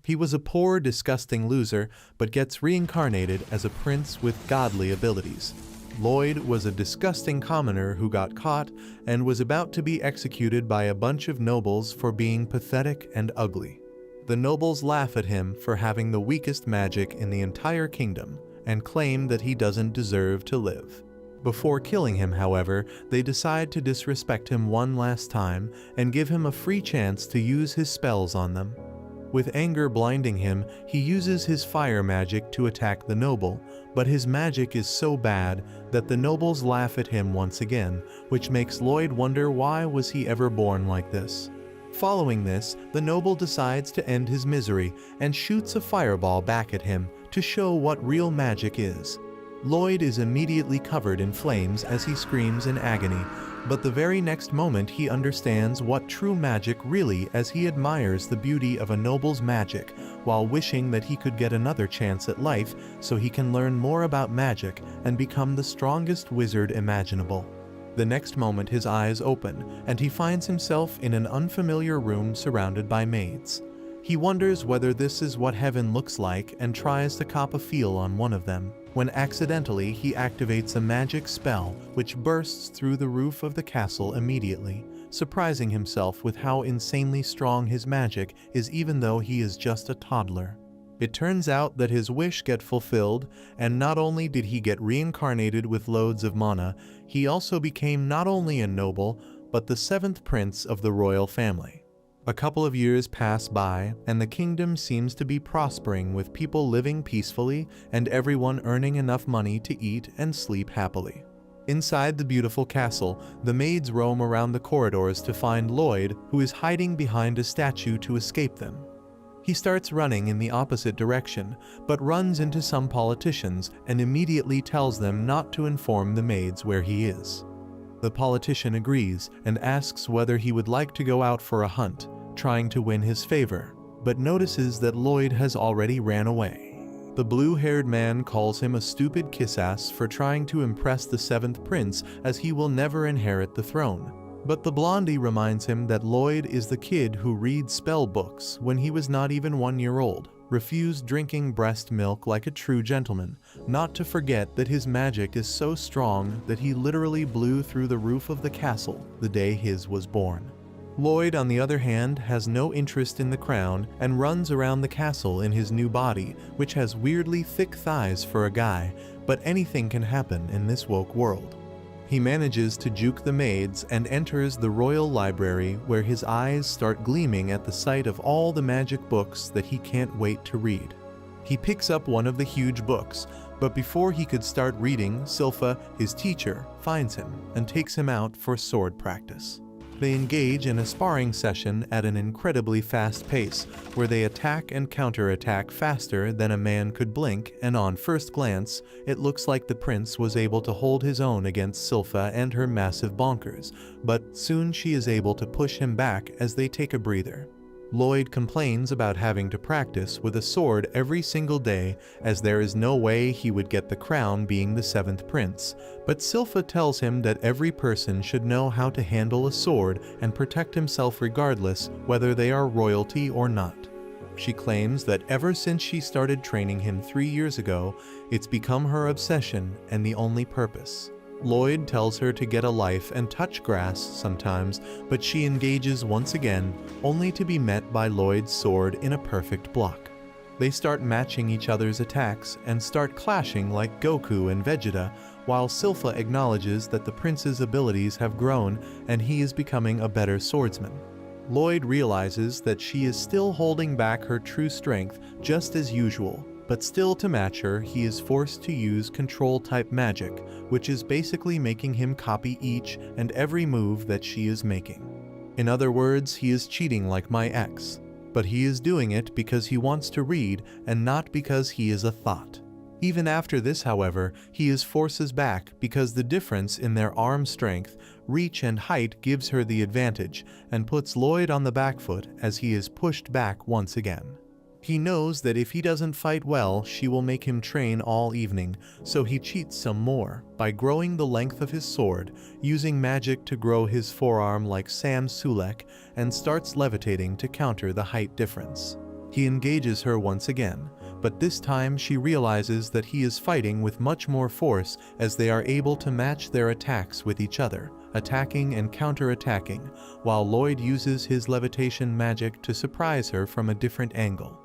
He was a poor, disgusting loser, but gets reincarnated as a prince with godly abilities. Lloyd was a disgusting commoner who got caught and was about to be executed by a bunch of nobles for being pathetic and ugly. The nobles laugh at him for having the weakest magic in the entire kingdom and claim that he doesn't deserve to live. Before killing him, however, they decide to disrespect him one last time and give him a free chance to use his spells on them. With anger blinding him, he uses his fire magic to attack the noble, but his magic is so bad that the nobles laugh at him once again, which makes Lloyd wonder why was he ever born like this. Following this, the noble decides to end his misery and shoots a fireball back at him to show what real magic is. Lloyd is immediately covered in flames as he screams in agony, but the very next moment he understands what true magic really as he admires the beauty of a noble's magic while wishing that he could get another chance at life so he can learn more about magic and become the strongest wizard imaginable. The next moment his eyes open and he finds himself in an unfamiliar room surrounded by maids. He wonders whether this is what heaven looks like and tries to cop a feel on one of them, when accidentally he activates a magic spell which bursts through the roof of the castle immediately, surprising himself with how insanely strong his magic is even though he is just a toddler. It turns out that his wish gets fulfilled, and not only did he get reincarnated with loads of mana, he also became not only a noble, but the 7th prince of the royal family. A couple of years pass by, and the kingdom seems to be prospering with people living peacefully and everyone earning enough money to eat and sleep happily. Inside the beautiful castle, the maids roam around the corridors to find Lloyd, who is hiding behind a statue to escape them. He starts running in the opposite direction, but runs into some politicians and immediately tells them not to inform the maids where he is. The politician agrees and asks whether he would like to go out for a hunt, trying to win his favor, but notices that Lloyd has already ran away. The blue-haired man calls him a stupid kiss-ass for trying to impress the 7th prince as he will never inherit the throne. But the blondie reminds him that Lloyd is the kid who reads spell books when he was not even 1 year old, refused drinking breast milk like a true gentleman, not to forget that his magic is so strong that he literally blew through the roof of the castle the day his was born. Lloyd, on the other hand, has no interest in the crown and runs around the castle in his new body, which has weirdly thick thighs for a guy, but anything can happen in this woke world. He manages to juke the maids and enters the royal library where his eyes start gleaming at the sight of all the magic books that he can't wait to read. He picks up one of the huge books, but before he could start reading, Silpha, his teacher, finds him and takes him out for sword practice. They engage in a sparring session at an incredibly fast pace, where they attack and counterattack faster than a man could blink, and on first glance, it looks like the prince was able to hold his own against Silpha and her massive bonkers, but soon she is able to push him back as they take a breather. Lloyd complains about having to practice with a sword every single day, as there is no way he would get the crown being the 7th prince, but Silpha tells him that every person should know how to handle a sword and protect himself regardless whether they are royalty or not. She claims that ever since she started training him 3 years ago, it's become her obsession and the only purpose. Lloyd tells her to get a life and touch grass sometimes, but she engages once again, only to be met by Lloyd's sword in a perfect block. They start matching each other's attacks and start clashing like Goku and Vegeta, while Silpha acknowledges that the prince's abilities have grown and he is becoming a better swordsman. Lloyd realizes that she is still holding back her true strength just as usual, but still to match her, he is forced to use control-type magic, which is basically making him copy each and every move that she is making. In other words, he is cheating like my ex, but he is doing it because he wants to read and not because he is a thought. Even after this, however, he is forces back because the difference in their arm strength, reach and height gives her the advantage and puts Lloyd on the back foot as he is pushed back once again. He knows that if he doesn't fight well, she will make him train all evening, so he cheats some more by growing the length of his sword, using magic to grow his forearm like Sam Sulek, and starts levitating to counter the height difference. He engages her once again, but this time she realizes that he is fighting with much more force as they are able to match their attacks with each other, attacking and counter-attacking, while Lloyd uses his levitation magic to surprise her from a different angle.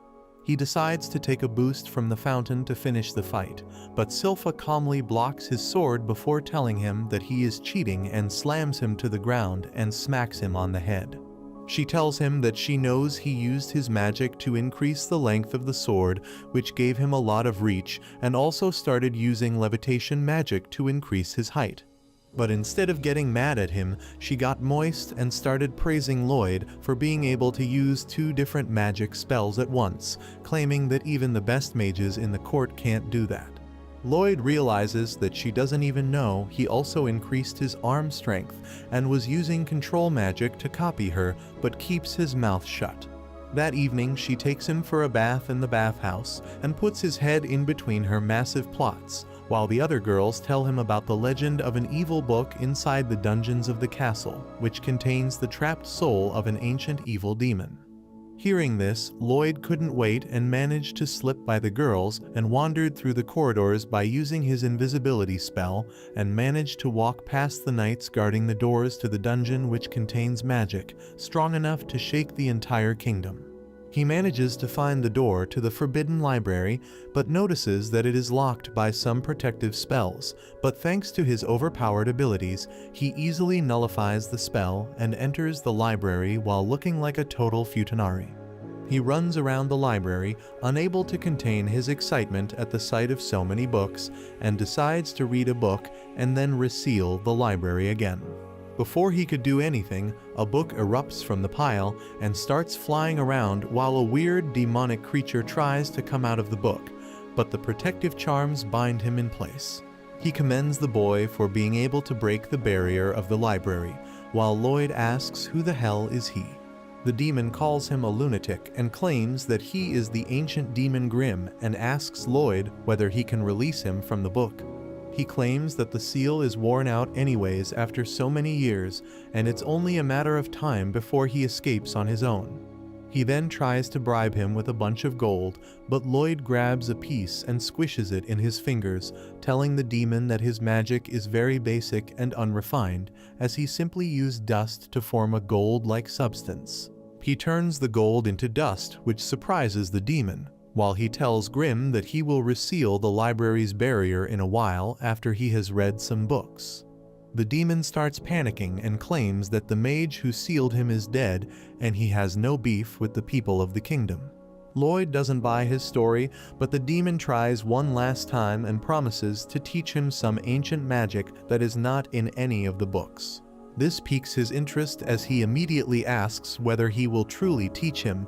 He decides to take a boost from the fountain to finish the fight, but Silpha calmly blocks his sword before telling him that he is cheating and slams him to the ground and smacks him on the head. She tells him that she knows he used his magic to increase the length of the sword, which gave him a lot of reach, and also started using levitation magic to increase his height. But instead of getting mad at him, she got moist and started praising Lloyd for being able to use 2 different magic spells at once, claiming that even the best mages in the court can't do that. Lloyd realizes that she doesn't even know he also increased his arm strength and was using control magic to copy her, but keeps his mouth shut. That evening, she takes him for a bath in the bathhouse and puts his head in between her massive plots, while the other girls tell him about the legend of an evil book inside the dungeons of the castle, which contains the trapped soul of an ancient evil demon. Hearing this, Lloyd couldn't wait and managed to slip by the girls and wandered through the corridors by using his invisibility spell, and managed to walk past the knights guarding the doors to the dungeon which contains magic strong enough to shake the entire kingdom. He manages to find the door to the forbidden library, but notices that it is locked by some protective spells, but thanks to his overpowered abilities, he easily nullifies the spell and enters the library while looking like a total futanari. He runs around the library, unable to contain his excitement at the sight of so many books, and decides to read a book and then reseal the library again. Before he could do anything, a book erupts from the pile and starts flying around while a weird demonic creature tries to come out of the book, but the protective charms bind him in place. He commends the boy for being able to break the barrier of the library, while Lloyd asks who the hell is he. The demon calls him a lunatic and claims that he is the ancient demon Grimm, and asks Lloyd whether he can release him from the book. He claims that the seal is worn out anyways after so many years, and it's only a matter of time before he escapes on his own. He then tries to bribe him with a bunch of gold, but Lloyd grabs a piece and squishes it in his fingers, telling the demon that his magic is very basic and unrefined, as he simply used dust to form a gold-like substance. He turns the gold into dust, which surprises the demon, while he tells Grimm that he will reseal the library's barrier in a while after he has read some books. The demon starts panicking and claims that the mage who sealed him is dead and he has no beef with the people of the kingdom. Lloyd doesn't buy his story, but the demon tries one last time and promises to teach him some ancient magic that is not in any of the books. This piques his interest as he immediately asks whether he will truly teach him.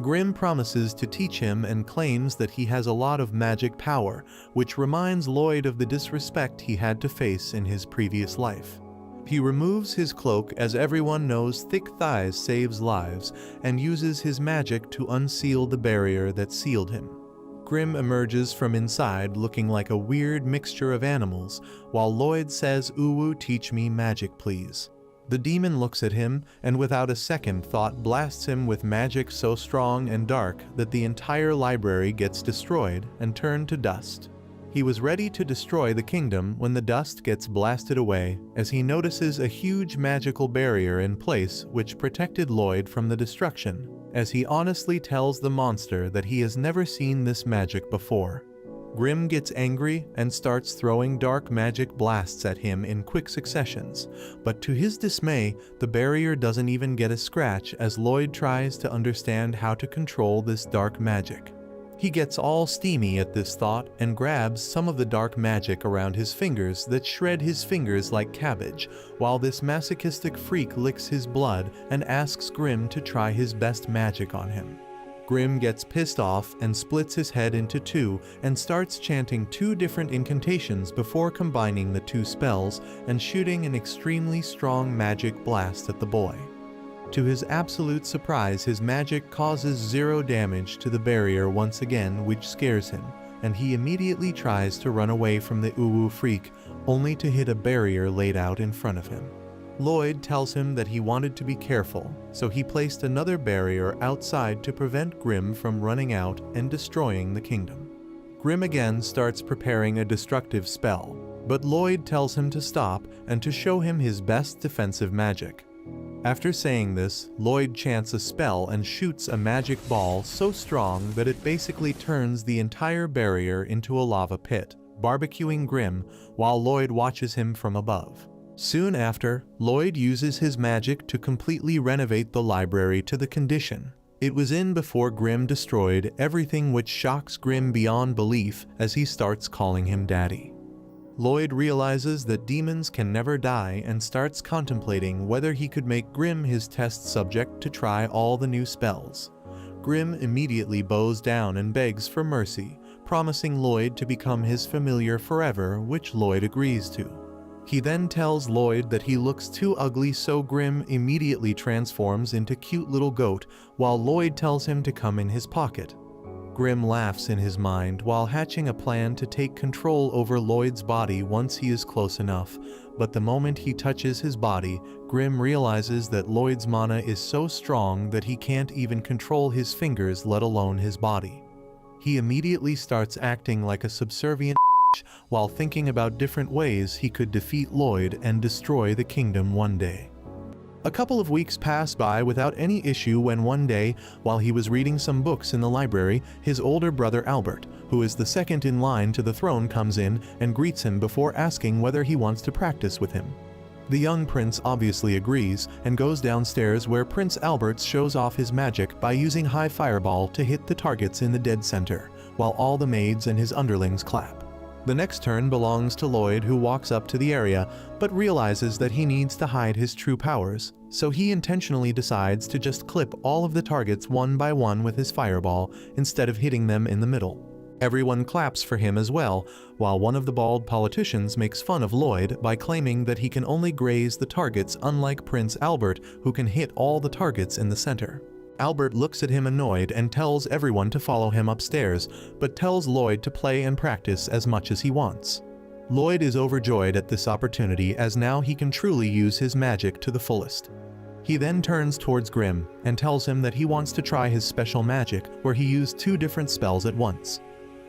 Grimm promises to teach him and claims that he has a lot of magic power, which reminds Lloyd of the disrespect he had to face in his previous life. He removes his cloak as everyone knows thick thighs saves lives, and uses his magic to unseal the barrier that sealed him. Grimm emerges from inside looking like a weird mixture of animals, while Lloyd says, "Uwu, teach me magic, please." The demon looks at him and without a second thought blasts him with magic so strong and dark that the entire library gets destroyed and turned to dust. He was ready to destroy the kingdom when the dust gets blasted away, as he notices a huge magical barrier in place which protected Lloyd from the destruction, as he honestly tells the monster that he has never seen this magic before. Grimm gets angry and starts throwing dark magic blasts at him in quick successions, but to his dismay, the barrier doesn't even get a scratch as Lloyd tries to understand how to control this dark magic. He gets all steamy at this thought and grabs some of the dark magic around his fingers that shred his fingers like cabbage, while this masochistic freak licks his blood and asks Grimm to try his best magic on him. Grimm gets pissed off and splits his head into two and starts chanting 2 different incantations before combining the 2 spells and shooting an extremely strong magic blast at the boy. To his absolute surprise, his magic causes 0 damage to the barrier once again, which scares him, and he immediately tries to run away from the Uwu freak, only to hit a barrier laid out in front of him. Lloyd tells him that he wanted to be careful, so he placed another barrier outside to prevent Grim from running out and destroying the kingdom. Grim again starts preparing a destructive spell, but Lloyd tells him to stop and to show him his best defensive magic. After saying this, Lloyd chants a spell and shoots a magic ball so strong that it basically turns the entire barrier into a lava pit, barbecuing Grim while Lloyd watches him from above. Soon after, Lloyd uses his magic to completely renovate the library to the condition it was in before Grim destroyed everything, which shocks Grim beyond belief as he starts calling him Daddy. Lloyd realizes that demons can never die and starts contemplating whether he could make Grim his test subject to try all the new spells. Grim immediately bows down and begs for mercy, promising Lloyd to become his familiar forever, which Lloyd agrees to. He then tells Lloyd that he looks too ugly, so Grim immediately transforms into cute little goat, while Lloyd tells him to come in his pocket. Grim laughs in his mind while hatching a plan to take control over Lloyd's body once he is close enough, but the moment he touches his body, Grim realizes that Lloyd's mana is so strong that he can't even control his fingers, let alone his body. He immediately starts acting like a subservient while thinking about different ways he could defeat Lloyd and destroy the kingdom one day. A couple of weeks pass by without any issue when one day, while he was reading some books in the library, his older brother Albert, who is the second in line to the throne, comes in and greets him before asking whether he wants to practice with him. The young prince obviously agrees and goes downstairs, where Prince Albert shows off his magic by using high fireball to hit the targets in the dead center, while all the maids and his underlings clap. The next turn belongs to Lloyd, who walks up to the area but realizes that he needs to hide his true powers, so he intentionally decides to just clip all of the targets one by one with his fireball instead of hitting them in the middle. Everyone claps for him as well, while one of the bald politicians makes fun of Lloyd by claiming that he can only graze the targets, unlike Prince Albert, who can hit all the targets in the center. Albert looks at him annoyed and tells everyone to follow him upstairs, but tells Lloyd to play and practice as much as he wants. Lloyd is overjoyed at this opportunity, as now he can truly use his magic to the fullest. He then turns towards Grim and tells him that he wants to try his special magic, where he used 2 different spells at once.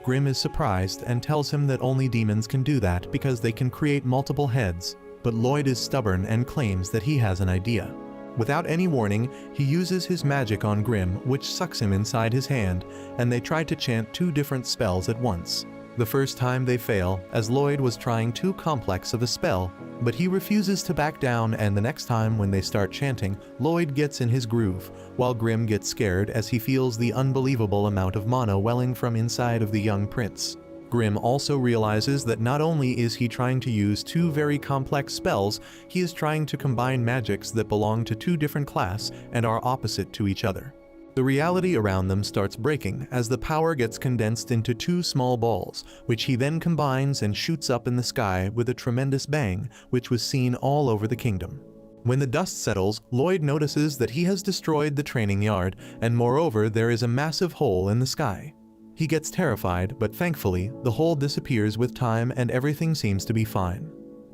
Grim is surprised and tells him that only demons can do that because they can create multiple heads, but Lloyd is stubborn and claims that he has an idea. Without any warning, he uses his magic on Grim, which sucks him inside his hand, and they try to chant 2 different spells at once. The first time they fail, as Lloyd was trying too complex of a spell, but he refuses to back down, and the next time when they start chanting, Lloyd gets in his groove, while Grim gets scared as he feels the unbelievable amount of mana welling from inside of the young prince. Grim also realizes that not only is he trying to use 2 very complex spells, he is trying to combine magics that belong to 2 different classes and are opposite to each other. The reality around them starts breaking as the power gets condensed into 2 small balls, which he then combines and shoots up in the sky with a tremendous bang, which was seen all over the kingdom. When the dust settles, Lloyd notices that he has destroyed the training yard, and moreover there is a massive hole in the sky. He gets terrified, but thankfully, the hole disappears with time and everything seems to be fine.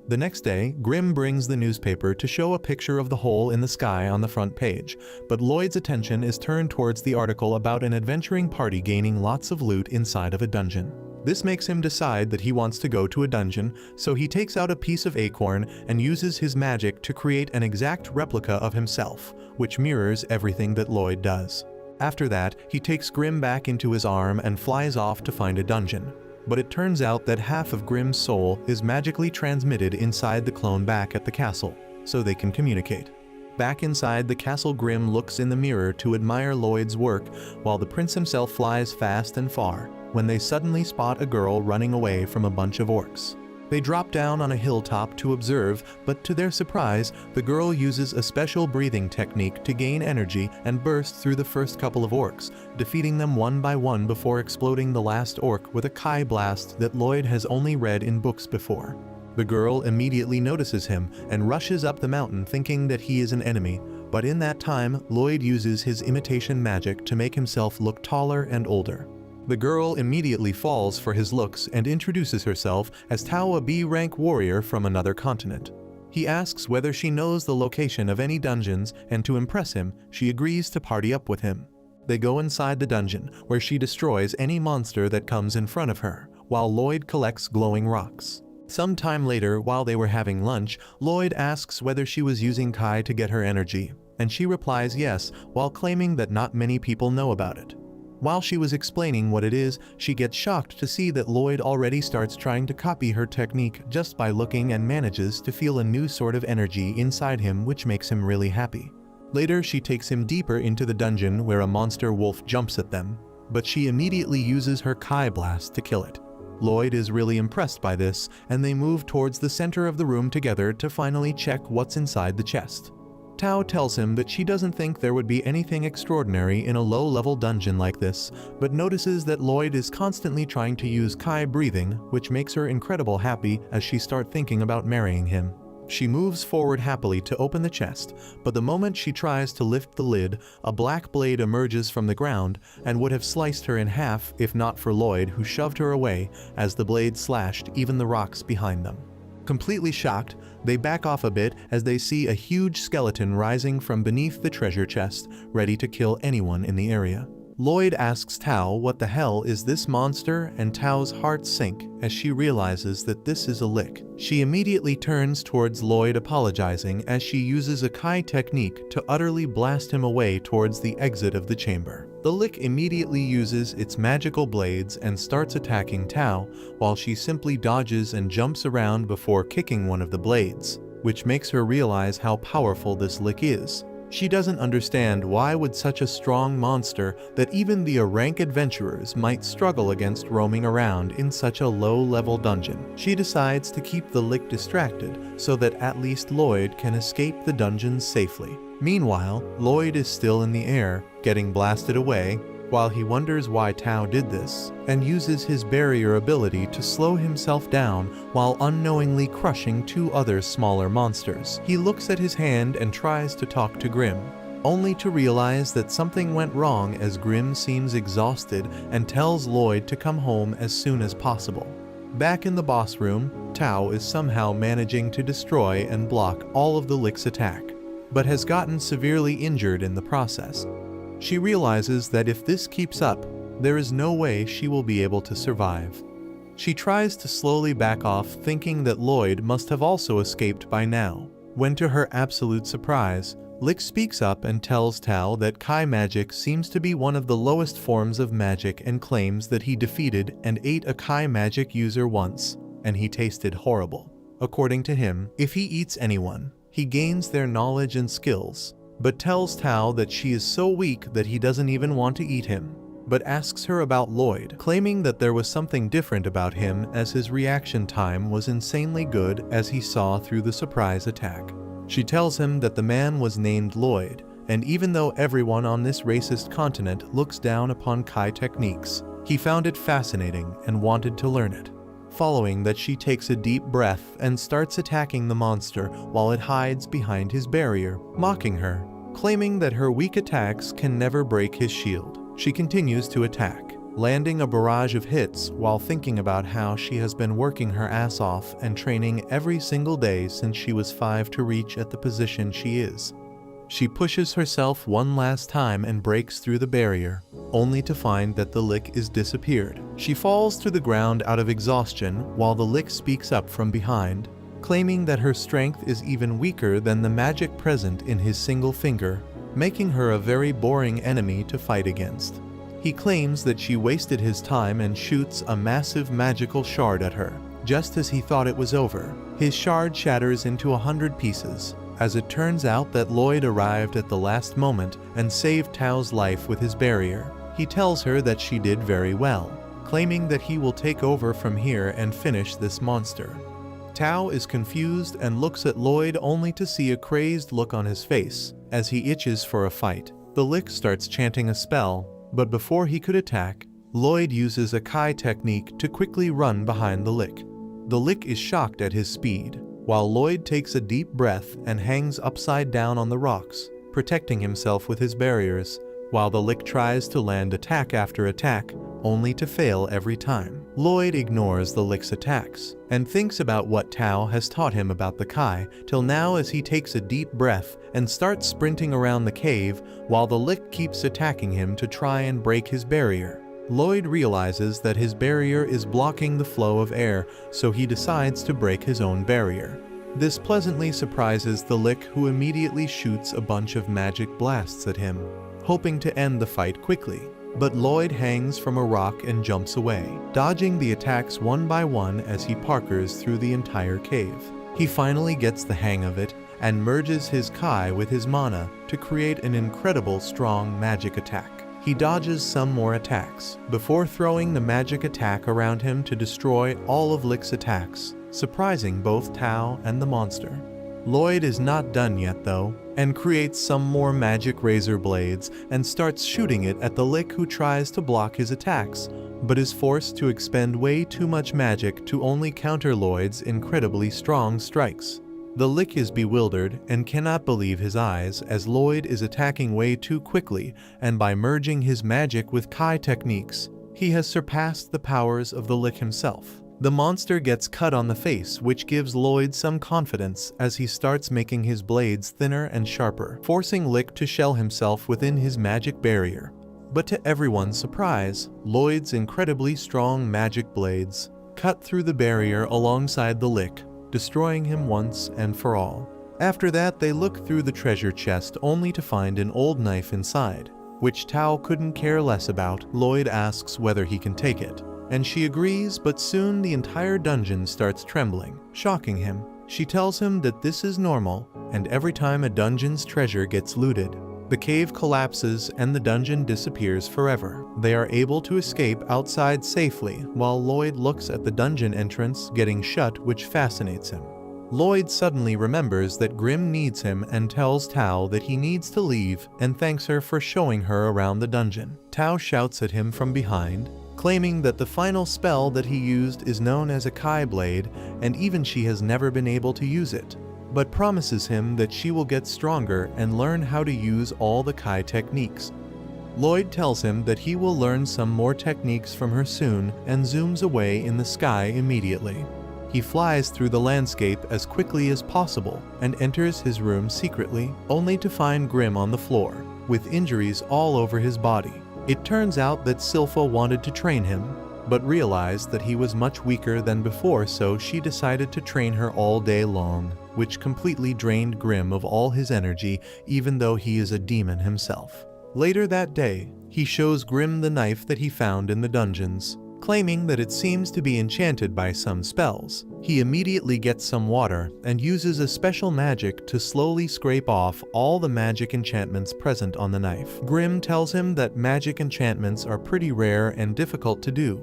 The next day, Grim brings the newspaper to show a picture of the hole in the sky on the front page, but Lloyd's attention is turned towards the article about an adventuring party gaining lots of loot inside of a dungeon. This makes him decide that he wants to go to a dungeon, so he takes out a piece of acorn and uses his magic to create an exact replica of himself, which mirrors everything that Lloyd does. After that, he takes Grim back into his arm and flies off to find a dungeon. But it turns out that half of Grim's soul is magically transmitted inside the clone back at the castle, so they can communicate. Back inside the castle, Grim looks in the mirror to admire Lloyd's work, while the prince himself flies fast and far, when they suddenly spot a girl running away from a bunch of orcs. They drop down on a hilltop to observe, but to their surprise, the girl uses a special breathing technique to gain energy and burst through the first couple of orcs, defeating them one by one before exploding the last orc with a Kai blast that Lloyd has only read in books before. The girl immediately notices him and rushes up the mountain thinking that he is an enemy, but in that time, Lloyd uses his imitation magic to make himself look taller and older. The girl immediately falls for his looks and introduces herself as Tao, a B-rank warrior from another continent. He asks whether she knows the location of any dungeons, and to impress him, she agrees to party up with him. They go inside the dungeon, where she destroys any monster that comes in front of her, while Lloyd collects glowing rocks. Sometime later, while they were having lunch, Lloyd asks whether she was using Kai to get her energy, and she replies yes, while claiming that not many people know about it. While she was explaining what it is, she gets shocked to see that Lloyd already starts trying to copy her technique just by looking, and manages to feel a new sort of energy inside him, which makes him really happy. Later, she takes him deeper into the dungeon where a monster wolf jumps at them, but she immediately uses her Kai blast to kill it. Lloyd is really impressed by this, and they move towards the center of the room together to finally check what's inside the chest. Tao tells him that she doesn't think there would be anything extraordinary in a low-level dungeon like this, but notices that Lloyd is constantly trying to use Kai breathing, which makes her incredibly happy as she starts thinking about marrying him. She moves forward happily to open the chest, but the moment she tries to lift the lid, a black blade emerges from the ground and would have sliced her in half if not for Lloyd, who shoved her away as the blade slashed even the rocks behind them. Completely shocked, they back off a bit as they see a huge skeleton rising from beneath the treasure chest, ready to kill anyone in the area. Lloyd asks Tao what the hell is this monster, and Tao's heart sinks as she realizes that this is a lick. She immediately turns towards Lloyd, apologizing as she uses a Kai technique to utterly blast him away towards the exit of the chamber. The lick immediately uses its magical blades and starts attacking Tao, while she simply dodges and jumps around before kicking one of the blades, which makes her realize how powerful this lick is. She doesn't understand why would such a strong monster that even the rank adventurers might struggle against roaming around in such a low-level dungeon. She decides to keep the lick distracted so that at least Lloyd can escape the dungeon safely. Meanwhile, Lloyd is still in the air, getting blasted away, while he wonders why Tao did this, and uses his barrier ability to slow himself down while unknowingly crushing two other smaller monsters. He looks at his hand and tries to talk to Grim, only to realize that something went wrong as Grim seems exhausted and tells Lloyd to come home as soon as possible. Back in the boss room, Tao is somehow managing to destroy and block all of the lick's attack, but has gotten severely injured in the process. She realizes that if this keeps up, there is no way she will be able to survive. She tries to slowly back off, thinking that Lloyd must have also escaped by now, when to her absolute surprise, Lick speaks up and tells Tao that Kai magic seems to be one of the lowest forms of magic, and claims that he defeated and ate a Kai magic user once, and he tasted horrible. According to him, if he eats anyone, he gains their knowledge and skills, but tells Tao that she is so weak that he doesn't even want to eat him, but asks her about Lloyd, claiming that there was something different about him as his reaction time was insanely good as he saw through the surprise attack. She tells him that the man was named Lloyd, and even though everyone on this racist continent looks down upon Kai techniques, he found it fascinating and wanted to learn it. Following that, she takes a deep breath and starts attacking the monster while it hides behind his barrier, mocking her, claiming that her weak attacks can never break his shield. She continues to attack, landing a barrage of hits while thinking about how she has been working her ass off and training every single day since she was 5 to reach at the position she is. She pushes herself one last time and breaks through the barrier, only to find that the lick is disappeared. She falls to the ground out of exhaustion while the lick speaks up from behind, claiming that her strength is even weaker than the magic present in his single finger, making her a very boring enemy to fight against. He claims that she wasted his time and shoots a massive magical shard at her. Just as he thought it was over, his shard shatters into 100 pieces. As it turns out that Lloyd arrived at the last moment and saved Tao's life with his barrier. He tells her that she did very well, claiming that he will take over from here and finish this monster. Tao is confused and looks at Lloyd only to see a crazed look on his face as he itches for a fight. The lick starts chanting a spell, but before he could attack, Lloyd uses a Kai technique to quickly run behind the lick. The lick is shocked at his speed, while Lloyd takes a deep breath and hangs upside down on the rocks, protecting himself with his barriers, while the lick tries to land attack after attack, only to fail every time. Lloyd ignores the Lick's attacks and thinks about what Tao has taught him about the Kai till now as he takes a deep breath and starts sprinting around the cave while the Lick keeps attacking him to try and break his barrier. Lloyd realizes that his barrier is blocking the flow of air, so he decides to break his own barrier. This pleasantly surprises the Lick, who immediately shoots a bunch of magic blasts at him, hoping to end the fight quickly. But Lloyd hangs from a rock and jumps away, dodging the attacks one by one as he parkours through the entire cave. He finally gets the hang of it and merges his Kai with his mana to create an incredible strong magic attack. He dodges some more attacks before throwing the magic attack around him to destroy all of Lick's attacks, surprising both Tao and the monster. Lloyd is not done yet though, and creates some more magic razor blades and starts shooting it at the Lick, who tries to block his attacks, but is forced to expend way too much magic to only counter Lloyd's incredibly strong strikes. The Lick is bewildered and cannot believe his eyes as Lloyd is attacking way too quickly, and by merging his magic with Kai techniques, he has surpassed the powers of the Lick himself. The monster gets cut on the face, which gives Lloyd some confidence as he starts making his blades thinner and sharper, forcing Lick to shell himself within his magic barrier. But to everyone's surprise, Lloyd's incredibly strong magic blades cut through the barrier alongside the Lick, destroying him once and for all. After that, they look through the treasure chest only to find an old knife inside, which Tao couldn't care less about. Lloyd asks whether he can take it, and she agrees, but soon the entire dungeon starts trembling, shocking him. She tells him that this is normal, and every time a dungeon's treasure gets looted, the cave collapses and the dungeon disappears forever. They are able to escape outside safely while Lloyd looks at the dungeon entrance getting shut, which fascinates him. Lloyd suddenly remembers that Grimm needs him and tells Tao that he needs to leave and thanks her for showing her around the dungeon. Tao shouts at him from behind, claiming that the final spell that he used is known as a Kai blade and even she has never been able to use it, but promises him that she will get stronger and learn how to use all the Kai techniques. Lloyd tells him that he will learn some more techniques from her soon and zooms away in the sky immediately. He flies through the landscape as quickly as possible and enters his room secretly, only to find Grimm on the floor, with injuries all over his body. It turns out that Silpha wanted to train him, but realized that he was much weaker than before, so she decided to train her all day long, which completely drained Grimm of all his energy, even though he is a demon himself. Later that day, he shows Grimm the knife that he found in the dungeons, claiming that it seems to be enchanted by some spells. He immediately gets some water and uses a special magic to slowly scrape off all the magic enchantments present on the knife. Grimm tells him that magic enchantments are pretty rare and difficult to do,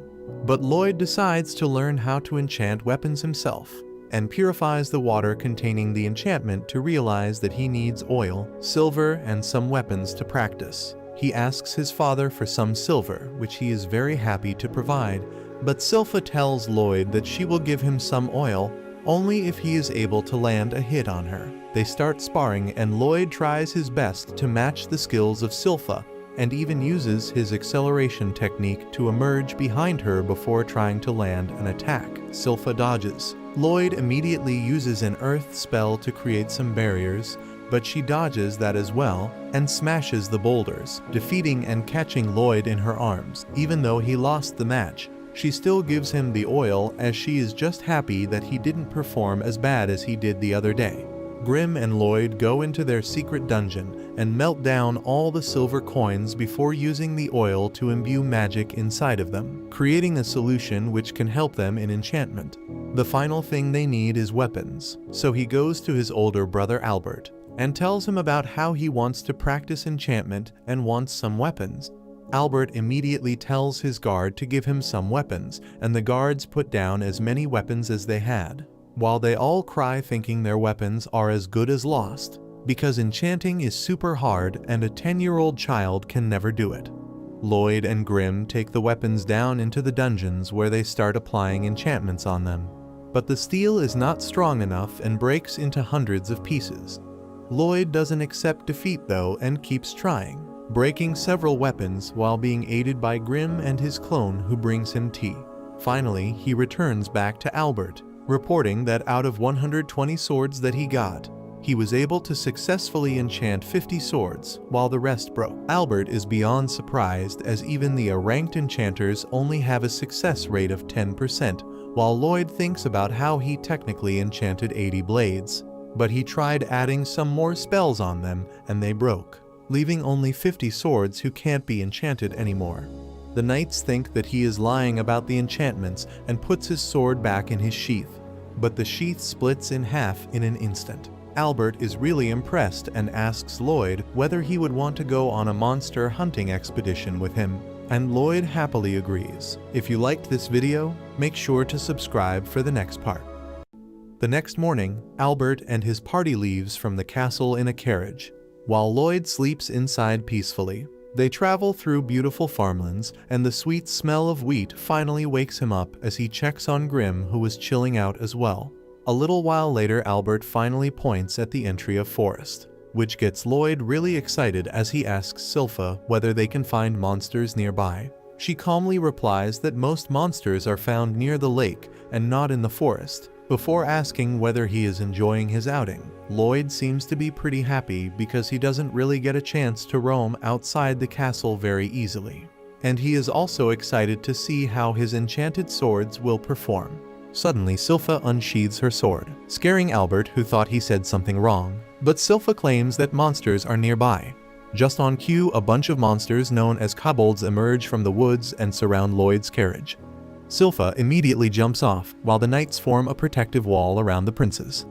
but Lloyd decides to learn how to enchant weapons himself, and purifies the water containing the enchantment to realize that he needs oil, silver, and some weapons to practice. He asks his father for some silver, which he is very happy to provide, but Silpha tells Lloyd that she will give him some oil only if he is able to land a hit on her. They start sparring and Lloyd tries his best to match the skills of Silpha, and even uses his acceleration technique to emerge behind her before trying to land an attack. Silpha dodges. Lloyd immediately uses an earth spell to create some barriers, but she dodges that as well and smashes the boulders, defeating and catching Lloyd in her arms. Even though he lost the match, she still gives him the oil as she is just happy that he didn't perform as bad as he did the other day. Grimm and Lloyd go into their secret dungeon and melt down all the silver coins before using the oil to imbue magic inside of them, creating a solution which can help them in enchantment. The final thing they need is weapons, so he goes to his older brother Albert and tells him about how he wants to practice enchantment and wants some weapons. Albert immediately tells his guard to give him some weapons, and the guards put down as many weapons as they had, while they all cry thinking their weapons are as good as lost, because enchanting is super hard and a 10-year-old child can never do it. Lloyd and Grimm take the weapons down into the dungeons where they start applying enchantments on them, but the steel is not strong enough and breaks into hundreds of pieces. Lloyd doesn't accept defeat though and keeps trying, breaking several weapons while being aided by Grimm and his clone who brings him tea. Finally, he returns back to Albert, reporting that out of 120 swords that he got, he was able to successfully enchant 50 swords, while the rest broke. Albert is beyond surprised, as even the ranked enchanters only have a success rate of 10%, while Lloyd thinks about how he technically enchanted 80 blades. But he tried adding some more spells on them, and they broke, leaving only 50 swords who can't be enchanted anymore. The knights think that he is lying about the enchantments and puts his sword back in his sheath, but the sheath splits in half in an instant. Albert is really impressed and asks Lloyd whether he would want to go on a monster hunting expedition with him, and Lloyd happily agrees. If you liked this video, make sure to subscribe for the next part. The next morning, Albert and his party leaves from the castle in a carriage, while Lloyd sleeps inside peacefully. They travel through beautiful farmlands, and the sweet smell of wheat finally wakes him up as he checks on Grim, who was chilling out as well. A little while later, Albert finally points at the entry of forest, which gets Lloyd really excited as he asks Silpha whether they can find monsters nearby. She calmly replies that most monsters are found near the lake and not in the forest. Before asking whether he is enjoying his outing, Lloyd seems to be pretty happy because he doesn't really get a chance to roam outside the castle very easily. And he is also excited to see how his enchanted swords will perform. Suddenly, Silpha unsheathes her sword, scaring Albert, who thought he said something wrong. But Silpha claims that monsters are nearby. Just on cue, a bunch of monsters known as kobolds emerge from the woods and surround Lloyd's carriage. Silpha immediately jumps off, while the knights form a protective wall around the princes.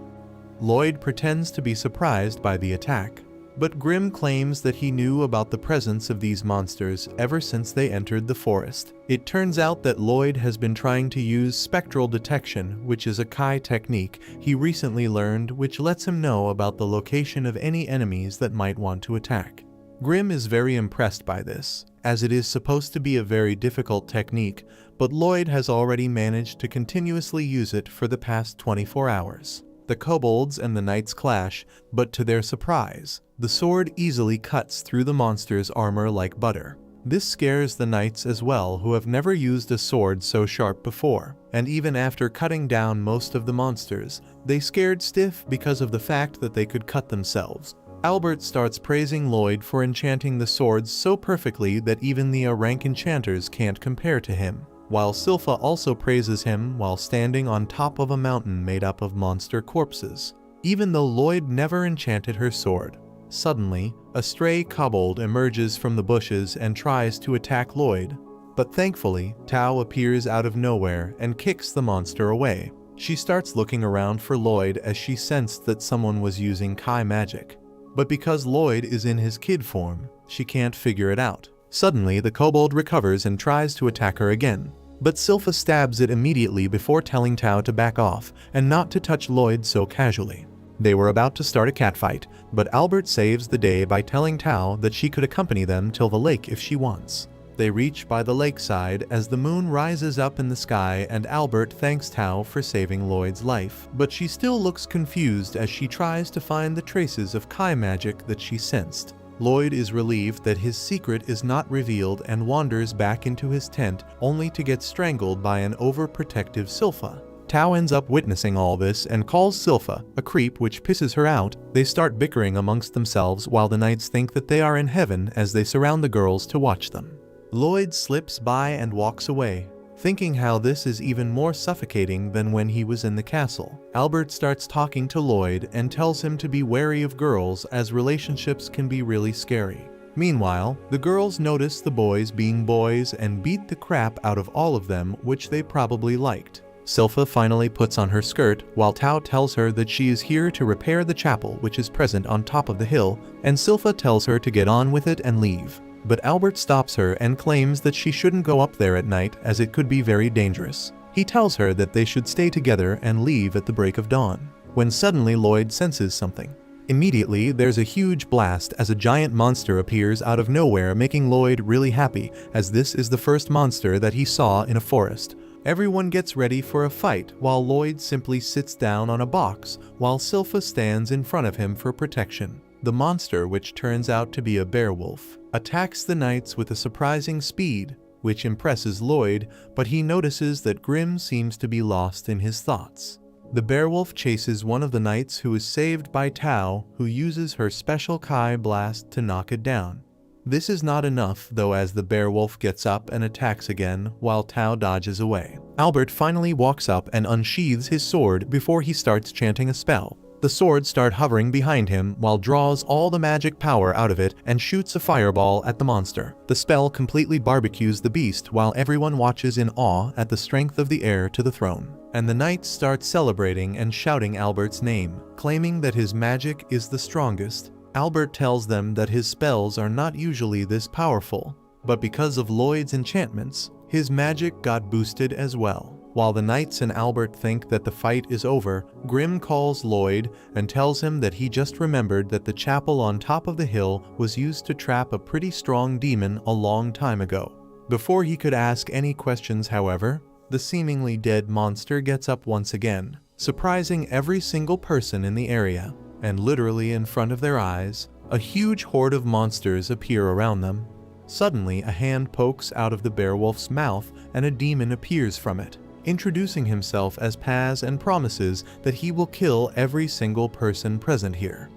Lloyd pretends to be surprised by the attack, but Grim claims that he knew about the presence of these monsters ever since they entered the forest. It turns out that Lloyd has been trying to use spectral detection, which is a Kai technique he recently learned, which lets him know about the location of any enemies that might want to attack. Grim is very impressed by this, as it is supposed to be a very difficult technique, but Lloyd has already managed to continuously use it for the past 24 hours. The kobolds and the knights clash, but to their surprise, the sword easily cuts through the monster's armor like butter. This scares the knights as well, who have never used a sword so sharp before, and even after cutting down most of the monsters, they scared stiff because of the fact that they could cut themselves. Albert starts praising Lloyd for enchanting the swords so perfectly that even the rank enchanters can't compare to him, while Silpha also praises him while standing on top of a mountain made up of monster corpses, even though Lloyd never enchanted her sword. Suddenly, a stray kobold emerges from the bushes and tries to attack Lloyd, but thankfully, Tao appears out of nowhere and kicks the monster away. She starts looking around for Lloyd as she sensed that someone was using Kai magic. But because Lloyd is in his kid form, she can't figure it out. Suddenly, the kobold recovers and tries to attack her again, but Silpha stabs it immediately before telling Tao to back off and not to touch Lloyd so casually. They were about to start a catfight, but Albert saves the day by telling Tao that she could accompany them till the lake if she wants. They reach by the lakeside as the moon rises up in the sky, and Albert thanks Tao for saving Lloyd's life, but she still looks confused as she tries to find the traces of Kai magic that she sensed. Lloyd is relieved that his secret is not revealed and wanders back into his tent, only to get strangled by an overprotective Silpha. Tao ends up witnessing all this and calls Silpha a creep, which pisses her out. They start bickering amongst themselves while the knights think that they are in heaven as they surround the girls to watch them. Lloyd slips by and walks away, thinking how this is even more suffocating than when he was in the castle. Albert starts talking to Lloyd and tells him to be wary of girls, as relationships can be really scary. Meanwhile, the girls notice the boys being boys and beat the crap out of all of them, which they probably liked. Silpha finally puts on her skirt, while Tao tells her that she is here to repair the chapel, which is present on top of the hill, and Silpha tells her to get on with it and leave. But Albert stops her and claims that she shouldn't go up there at night, as it could be very dangerous. He tells her that they should stay together and leave at the break of dawn, when suddenly Lloyd senses something. Immediately, there's a huge blast as a giant monster appears out of nowhere, making Lloyd really happy, as this is the first monster that he saw in a forest. Everyone gets ready for a fight, while Lloyd simply sits down on a box, while Silpha stands in front of him for protection. The monster, which turns out to be a werewolf, attacks the knights with a surprising speed, which impresses Lloyd, but he notices that Grimm seems to be lost in his thoughts. The Beowulf chases one of the knights who is saved by Tao, who uses her special Kai blast to knock it down. This is not enough, though, as the Beowulf gets up and attacks again while Tao dodges away. Albert finally walks up and unsheathes his sword before he starts chanting a spell. The swords start hovering behind him while draws all the magic power out of it and shoots a fireball at the monster. The spell completely barbecues the beast while everyone watches in awe at the strength of the heir to the throne. And the knights start celebrating and shouting Albert's name, claiming that his magic is the strongest. Albert tells them that his spells are not usually this powerful, but because of Lloyd's enchantments, his magic got boosted as well. While the knights and Albert think that the fight is over, Grimm calls Lloyd and tells him that he just remembered that the chapel on top of the hill was used to trap a pretty strong demon a long time ago. Before he could ask any questions, however, the seemingly dead monster gets up once again, surprising every single person in the area, and literally in front of their eyes, a huge horde of monsters appear around them. Suddenly, a hand pokes out of the Beowulf's mouth and a demon appears from it, introducing himself as Paz and promises that he will kill every single person present here.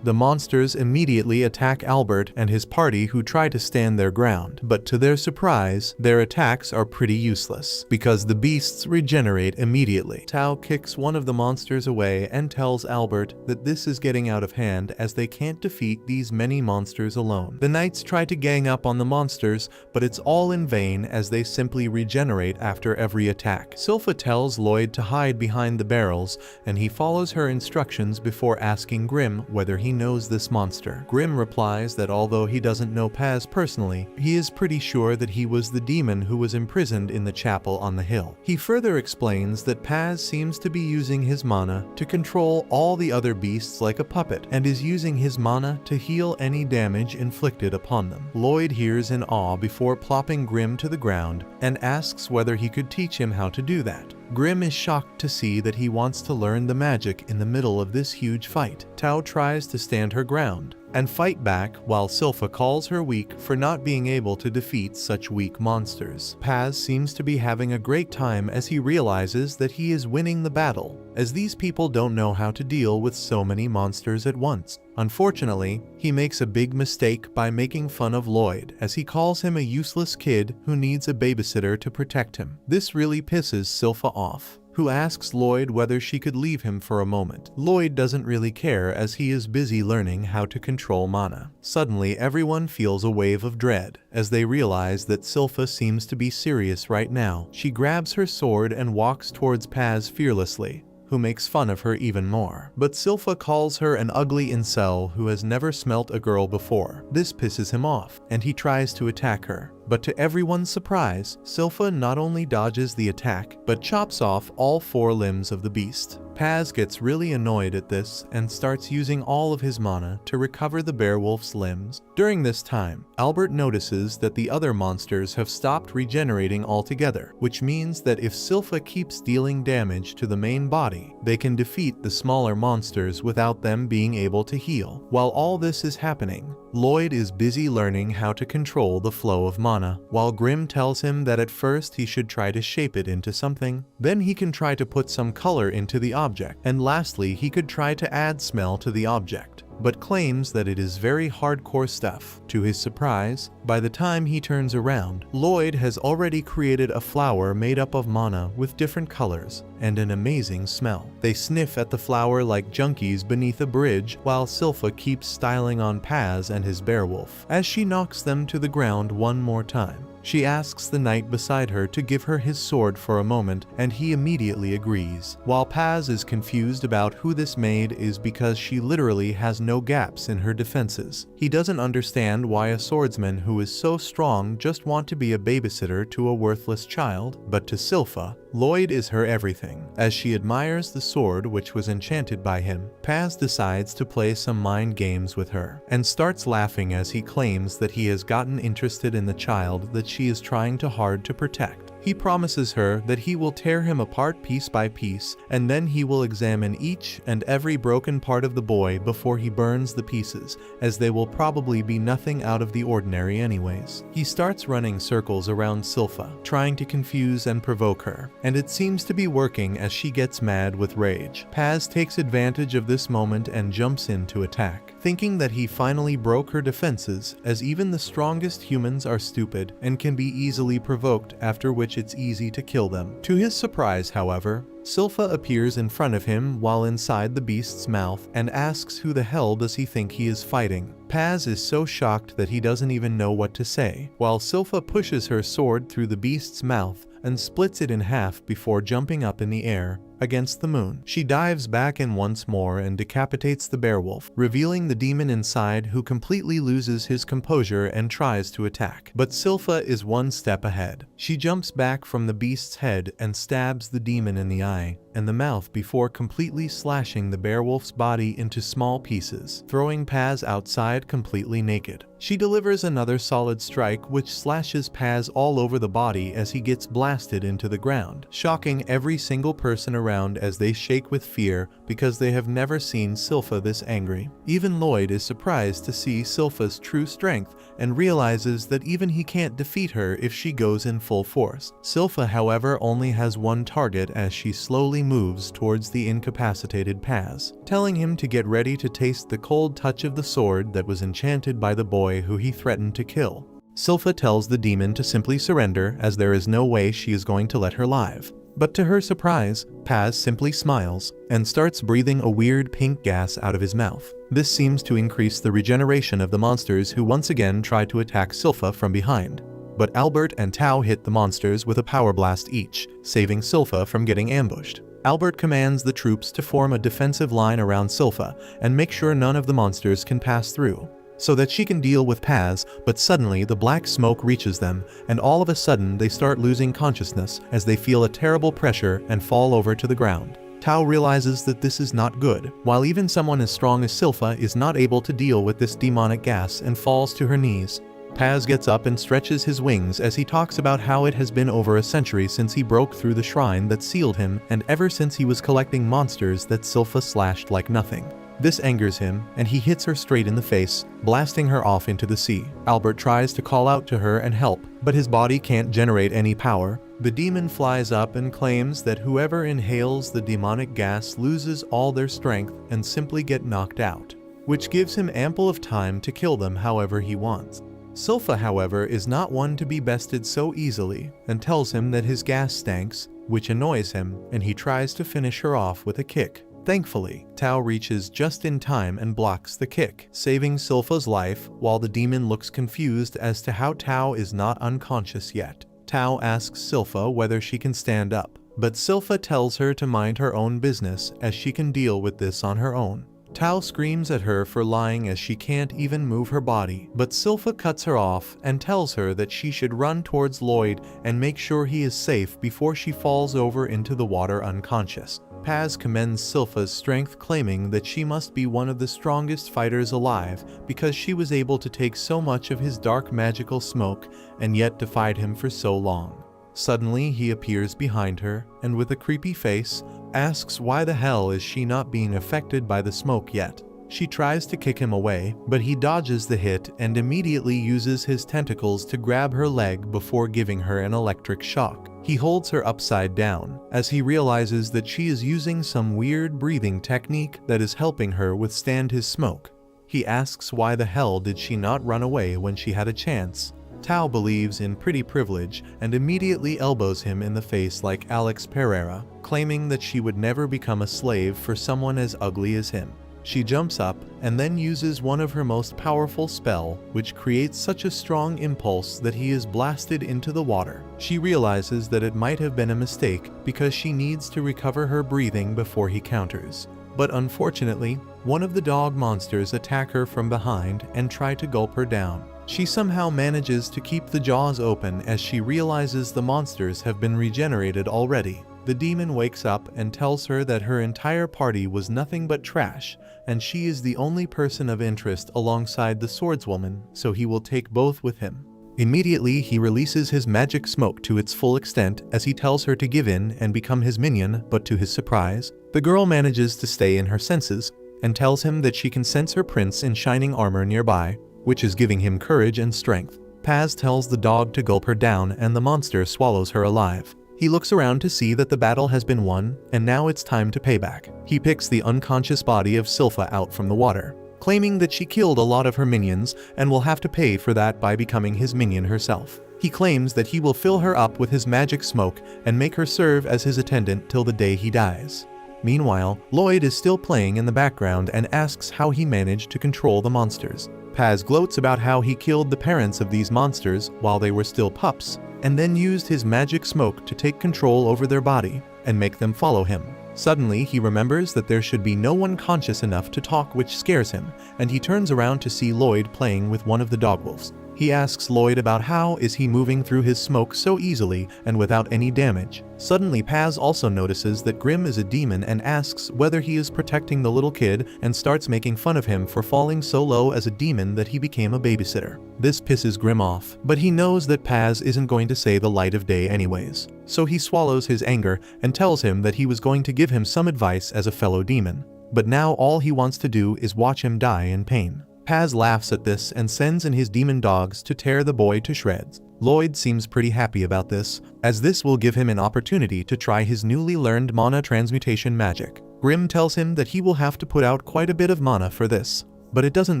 The monsters immediately attack Albert and his party, who try to stand their ground, but to their surprise, their attacks are pretty useless, because the beasts regenerate immediately. Tao kicks one of the monsters away and tells Albert that this is getting out of hand as they can't defeat these many monsters alone. The knights try to gang up on the monsters, but it's all in vain as they simply regenerate after every attack. Silpha tells Lloyd to hide behind the barrels, and he follows her instructions before asking Grimm whether he knows this monster. Grimm replies that although he doesn't know Paz personally, he is pretty sure that he was the demon who was imprisoned in the chapel on the hill. He further explains that Paz seems to be using his mana to control all the other beasts like a puppet, and is using his mana to heal any damage inflicted upon them. Lloyd hears in awe before plopping Grimm to the ground and asks whether he could teach him how to do that. Grimm is shocked to see that he wants to learn the magic in the middle of this huge fight. Tao tries to stand her ground and fight back, while Silpha calls her weak for not being able to defeat such weak monsters. Paz seems to be having a great time as he realizes that he is winning the battle, as these people don't know how to deal with so many monsters at once. Unfortunately, he makes a big mistake by making fun of Lloyd, as he calls him a useless kid who needs a babysitter to protect him. This really pisses Silpha off, who asks Lloyd whether she could leave him for a moment. Lloyd doesn't really care, as he is busy learning how to control mana. Suddenly, everyone feels a wave of dread as they realize that Silpha seems to be serious right now. She grabs her sword and walks towards Paz fearlessly, who makes fun of her even more. But Silpha calls her an ugly incel who has never smelt a girl before. This pisses him off, and he tries to attack her. But to everyone's surprise, Silpha not only dodges the attack, but chops off all 4 limbs of the beast. Paz gets really annoyed at this and starts using all of his mana to recover the Beowulf's limbs. During this time, Albert notices that the other monsters have stopped regenerating altogether, which means that if Silpha keeps dealing damage to the main body, they can defeat the smaller monsters without them being able to heal. While all this is happening, Lloyd is busy learning how to control the flow of mana, while Grimm tells him that at first he should try to shape it into something, then he can try to put some color into the object, and lastly he could try to add smell to the object, but claims that it is very hardcore stuff. To his surprise, by the time he turns around, Lloyd has already created a flower made up of mana with different colors and an amazing smell. They sniff at the flower like junkies beneath a bridge, while Silpha keeps styling on Paz and his Beowulf as she knocks them to the ground one more time. She asks the knight beside her to give her his sword for a moment, and he immediately agrees. While Paz is confused about who this maid is because she literally has no gaps in her defenses. He doesn't understand why a swordsman who is so strong just want to be a babysitter to a worthless child, but to Silpha, Lloyd is her everything. As she admires the sword which was enchanted by him, Paz decides to play some mind games with her, and starts laughing as he claims that he has gotten interested in the child that she is trying too hard to protect. He promises her that he will tear him apart piece by piece, and then he will examine each and every broken part of the boy before he burns the pieces, as they will probably be nothing out of the ordinary anyways. He starts running circles around Silpha, trying to confuse and provoke her, and it seems to be working as she gets mad with rage. Paz takes advantage of this moment and jumps in to attack, thinking that he finally broke her defenses, as even the strongest humans are stupid and can be easily provoked, after which it's easy to kill them. To his surprise, however, Silpha appears in front of him while inside the beast's mouth and asks who the hell does he think he is fighting. Paz is so shocked that he doesn't even know what to say, while Silpha pushes her sword through the beast's mouth and splits it in half before jumping up in the air against the moon. She dives back in once more and decapitates the beowulf, revealing the demon inside, who completely loses his composure and tries to attack. But Silpha is one step ahead. She jumps back from the beast's head and stabs the demon in the eye and the mouth before completely slashing the beowulf's body into small pieces, throwing Paz outside completely naked. She delivers another solid strike which slashes Paz all over the body as he gets blasted into the ground, shocking every single person around as they shake with fear because they have never seen Silpha this angry. Even Lloyd is surprised to see Silpha's true strength and realizes that even he can't defeat her if she goes in full force. Silpha, however, only has one target as she slowly moves towards the incapacitated Paz, telling him to get ready to taste the cold touch of the sword that was enchanted by the boy who he threatened to kill. Silpha tells the demon to simply surrender, as there is no way she is going to let her live. But to her surprise, Paz simply smiles and starts breathing a weird pink gas out of his mouth. This seems to increase the regeneration of the monsters, who once again try to attack Silpha from behind. But Albert and Tao hit the monsters with a power blast each, saving Silpha from getting ambushed. Albert commands the troops to form a defensive line around Silpha and make sure none of the monsters can pass through, so that she can deal with Paz. But suddenly the black smoke reaches them, and all of a sudden they start losing consciousness as they feel a terrible pressure and fall over to the ground. Tao realizes that this is not good, while even someone as strong as Silpha is not able to deal with this demonic gas and falls to her knees. Paz gets up and stretches his wings as he talks about how it has been over a century since he broke through the shrine that sealed him, and ever since he was collecting monsters that Silpha slashed like nothing. This angers him, and he hits her straight in the face, blasting her off into the sea. Albert tries to call out to her and help, but his body can't generate any power. The demon flies up and claims that whoever inhales the demonic gas loses all their strength and simply get knocked out, which gives him ample of time to kill them however he wants. Silpha, however, is not one to be bested so easily, and tells him that his gas stanks, which annoys him, and he tries to finish her off with a kick. Thankfully, Tao reaches just in time and blocks the kick, saving Silpha's life, while the demon looks confused as to how Tao is not unconscious yet. Tao asks Silpha whether she can stand up, but Silpha tells her to mind her own business, as she can deal with this on her own. Tao screams at her for lying as she can't even move her body, but Silpha cuts her off and tells her that she should run towards Lloyd and make sure he is safe before she falls over into the water unconscious. Paz commends Silpha's strength, claiming that she must be one of the strongest fighters alive because she was able to take so much of his dark magical smoke and yet defied him for so long. Suddenly he appears behind her and with a creepy face asks why the hell is she not being affected by the smoke yet. She tries to kick him away, but he dodges the hit and immediately uses his tentacles to grab her leg before giving her an electric shock. He holds her upside down, as he realizes that she is using some weird breathing technique that is helping her withstand his smoke. He asks why the hell did she not run away when she had a chance. Tao believes in pretty privilege and immediately elbows him in the face like Alex Pereira, claiming that she would never become a slave for someone as ugly as him. She jumps up and then uses one of her most powerful spell, which creates such a strong impulse that he is blasted into the water. She realizes that it might have been a mistake because she needs to recover her breathing before he counters. But unfortunately, one of the dog monsters attack her from behind and try to gulp her down. She somehow manages to keep the jaws open as she realizes the monsters have been regenerated already. The demon wakes up and tells her that her entire party was nothing but trash, and she is the only person of interest alongside the swordswoman, so he will take both with him. Immediately, he releases his magic smoke to its full extent as he tells her to give in and become his minion, but to his surprise, the girl manages to stay in her senses and tells him that she can sense her prince in shining armor nearby, which is giving him courage and strength. Paz tells the dog to gulp her down and the monster swallows her alive. He looks around to see that the battle has been won, and now it's time to pay back. He picks the unconscious body of Sylpha out from the water, claiming that she killed a lot of her minions and will have to pay for that by becoming his minion herself. He claims that he will fill her up with his magic smoke and make her serve as his attendant till the day he dies. Meanwhile, Lloyd is still playing in the background and asks how he managed to control the monsters. Paz gloats about how he killed the parents of these monsters while they were still pups, and then used his magic smoke to take control over their body and make them follow him. Suddenly, he remembers that there should be no one conscious enough to talk, which scares him, and he turns around to see Lloyd playing with one of the dogwolves. He asks Lloyd about how is he moving through his smoke so easily and without any damage. Suddenly, Paz also notices that Grim is a demon and asks whether he is protecting the little kid and starts making fun of him for falling so low as a demon that he became a babysitter. This pisses Grim off, but he knows that Paz isn't going to say the light of day anyways. So he swallows his anger and tells him that he was going to give him some advice as a fellow demon. But now all he wants to do is watch him die in pain. Paz laughs at this and sends in his demon dogs to tear the boy to shreds. Lloyd seems pretty happy about this, as this will give him an opportunity to try his newly learned mana transmutation magic. Grim tells him that he will have to put out quite a bit of mana for this, but it doesn't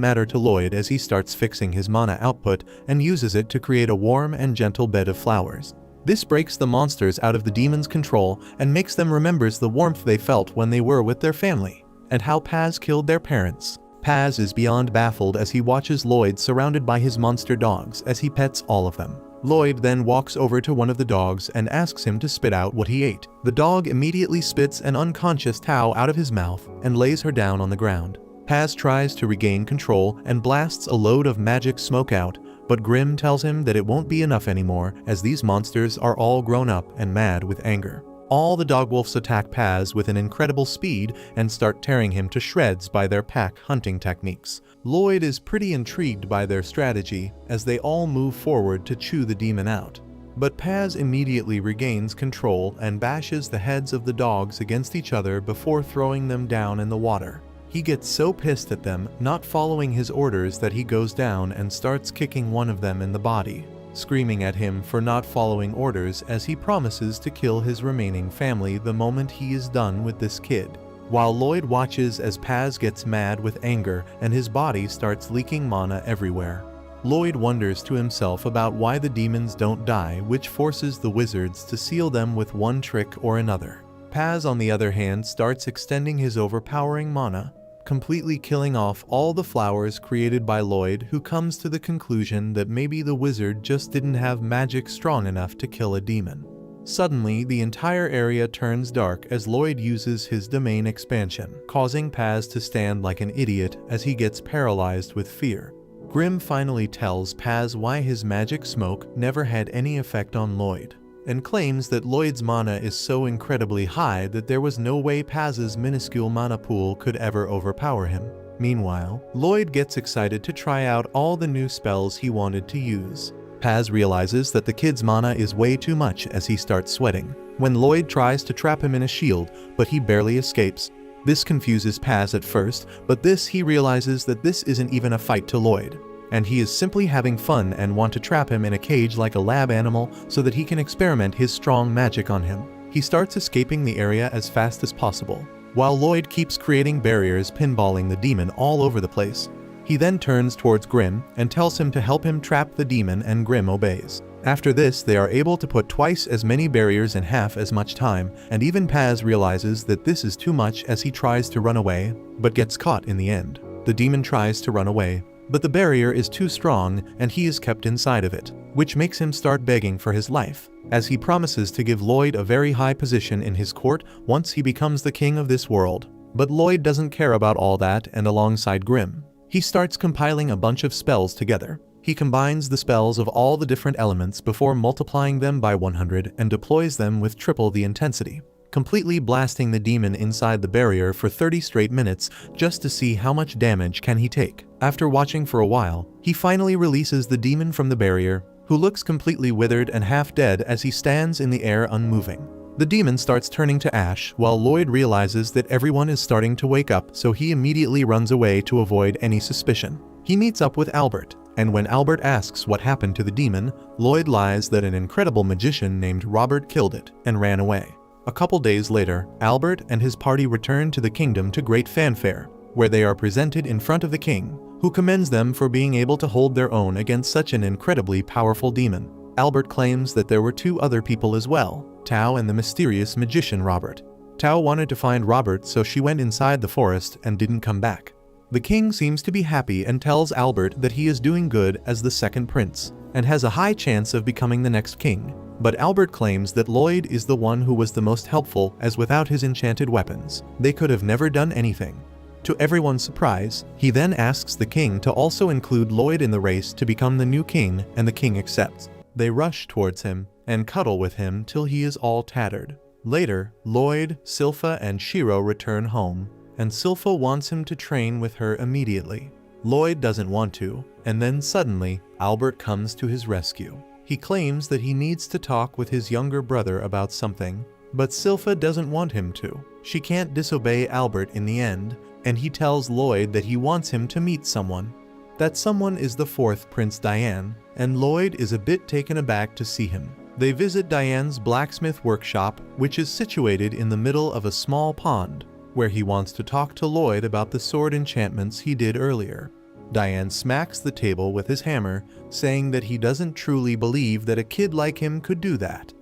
matter to Lloyd as he starts fixing his mana output and uses it to create a warm and gentle bed of flowers. This breaks the monsters out of the demon's control and makes them remember the warmth they felt when they were with their family, and how Paz killed their parents. Paz is beyond baffled as he watches Lloyd surrounded by his monster dogs as he pets all of them. Lloyd then walks over to one of the dogs and asks him to spit out what he ate. The dog immediately spits an unconscious Tao out of his mouth and lays her down on the ground. Paz tries to regain control and blasts a load of magic smoke out, but Grim tells him that it won't be enough anymore as these monsters are all grown up and mad with anger. All the dogwolves attack Paz with an incredible speed and start tearing him to shreds by their pack hunting techniques. Lloyd is pretty intrigued by their strategy as they all move forward to chew the demon out. But Paz immediately regains control and bashes the heads of the dogs against each other before throwing them down in the water. He gets so pissed at them not following his orders that he goes down and starts kicking one of them in the body, screaming at him for not following orders as he promises to kill his remaining family the moment he is done with this kid. While Lloyd watches as Paz gets mad with anger and his body starts leaking mana everywhere. Lloyd wonders to himself about why the demons don't die, which forces the wizards to seal them with one trick or another. Paz, on the other hand, starts extending his overpowering mana, completely killing off all the flowers created by Lloyd, who comes to the conclusion that maybe the wizard just didn't have magic strong enough to kill a demon. Suddenly, the entire area turns dark as Lloyd uses his domain expansion, causing Paz to stand like an idiot as he gets paralyzed with fear. Grim finally tells Paz why his magic smoke never had any effect on Lloyd, and claims that Lloyd's mana is so incredibly high that there was no way Paz's minuscule mana pool could ever overpower him. Meanwhile, Lloyd gets excited to try out all the new spells he wanted to use. Paz realizes that the kid's mana is way too much as he starts sweating, when Lloyd tries to trap him in a shield, but he barely escapes. This confuses Paz at first, but he realizes that this isn't even a fight to Lloyd, and he is simply having fun and want to trap him in a cage like a lab animal so that he can experiment his strong magic on him. He starts escaping the area as fast as possible, while Lloyd keeps creating barriers pinballing the demon all over the place. He then turns towards Grim and tells him to help him trap the demon, and Grim obeys. After this, they are able to put twice as many barriers in half as much time, and even Paz realizes that this is too much as he tries to run away, but gets caught in the end. The demon tries to run away, but the barrier is too strong and he is kept inside of it, which makes him start begging for his life, as he promises to give Lloyd a very high position in his court once he becomes the king of this world. But Lloyd doesn't care about all that, and alongside Grim, he starts compiling a bunch of spells together. He combines the spells of all the different elements before multiplying them by 100 and deploys them with triple the intensity, completely blasting the demon inside the barrier for 30 straight minutes just to see how much damage can he take. After watching for a while, he finally releases the demon from the barrier, who looks completely withered and half dead as he stands in the air unmoving. The demon starts turning to ash while Lloyd realizes that everyone is starting to wake up, so he immediately runs away to avoid any suspicion. He meets up with Albert, and when Albert asks what happened to the demon, Lloyd lies that an incredible magician named Robert killed it and ran away. A couple days later, Albert and his party return to the kingdom to great fanfare, where they are presented in front of the king, who commends them for being able to hold their own against such an incredibly powerful demon. Albert claims that there were two other people as well, Tao and the mysterious magician Robert. Tao wanted to find Robert, so she went inside the forest and didn't come back. The king seems to be happy and tells Albert that he is doing good as the second prince, and has a high chance of becoming the next king. But Albert claims that Lloyd is the one who was the most helpful, as without his enchanted weapons, they could have never done anything. To everyone's surprise, he then asks the king to also include Lloyd in the race to become the new king, and the king accepts. They rush towards him and cuddle with him till he is all tattered. Later, Lloyd, Silpha, and Shiro return home, and Silpha wants him to train with her immediately. Lloyd doesn't want to, and then suddenly, Albert comes to his rescue. He claims that he needs to talk with his younger brother about something, but Silpha doesn't want him to. She can't disobey Albert in the end, and he tells Lloyd that he wants him to meet someone. That someone is the fourth Prince Diane, and Lloyd is a bit taken aback to see him. They visit Diane's blacksmith workshop, which is situated in the middle of a small pond, where he wants to talk to Lloyd about the sword enchantments he did earlier. Diane smacks the table with his hammer, saying that he doesn't truly believe that a kid like him could do that,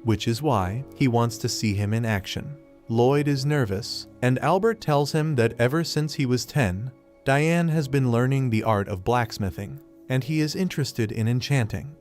which is why he wants to see him in action. Lloyd is nervous, and Albert tells him that ever since he was 10, Diane has been learning the art of blacksmithing, and he is interested in enchanting.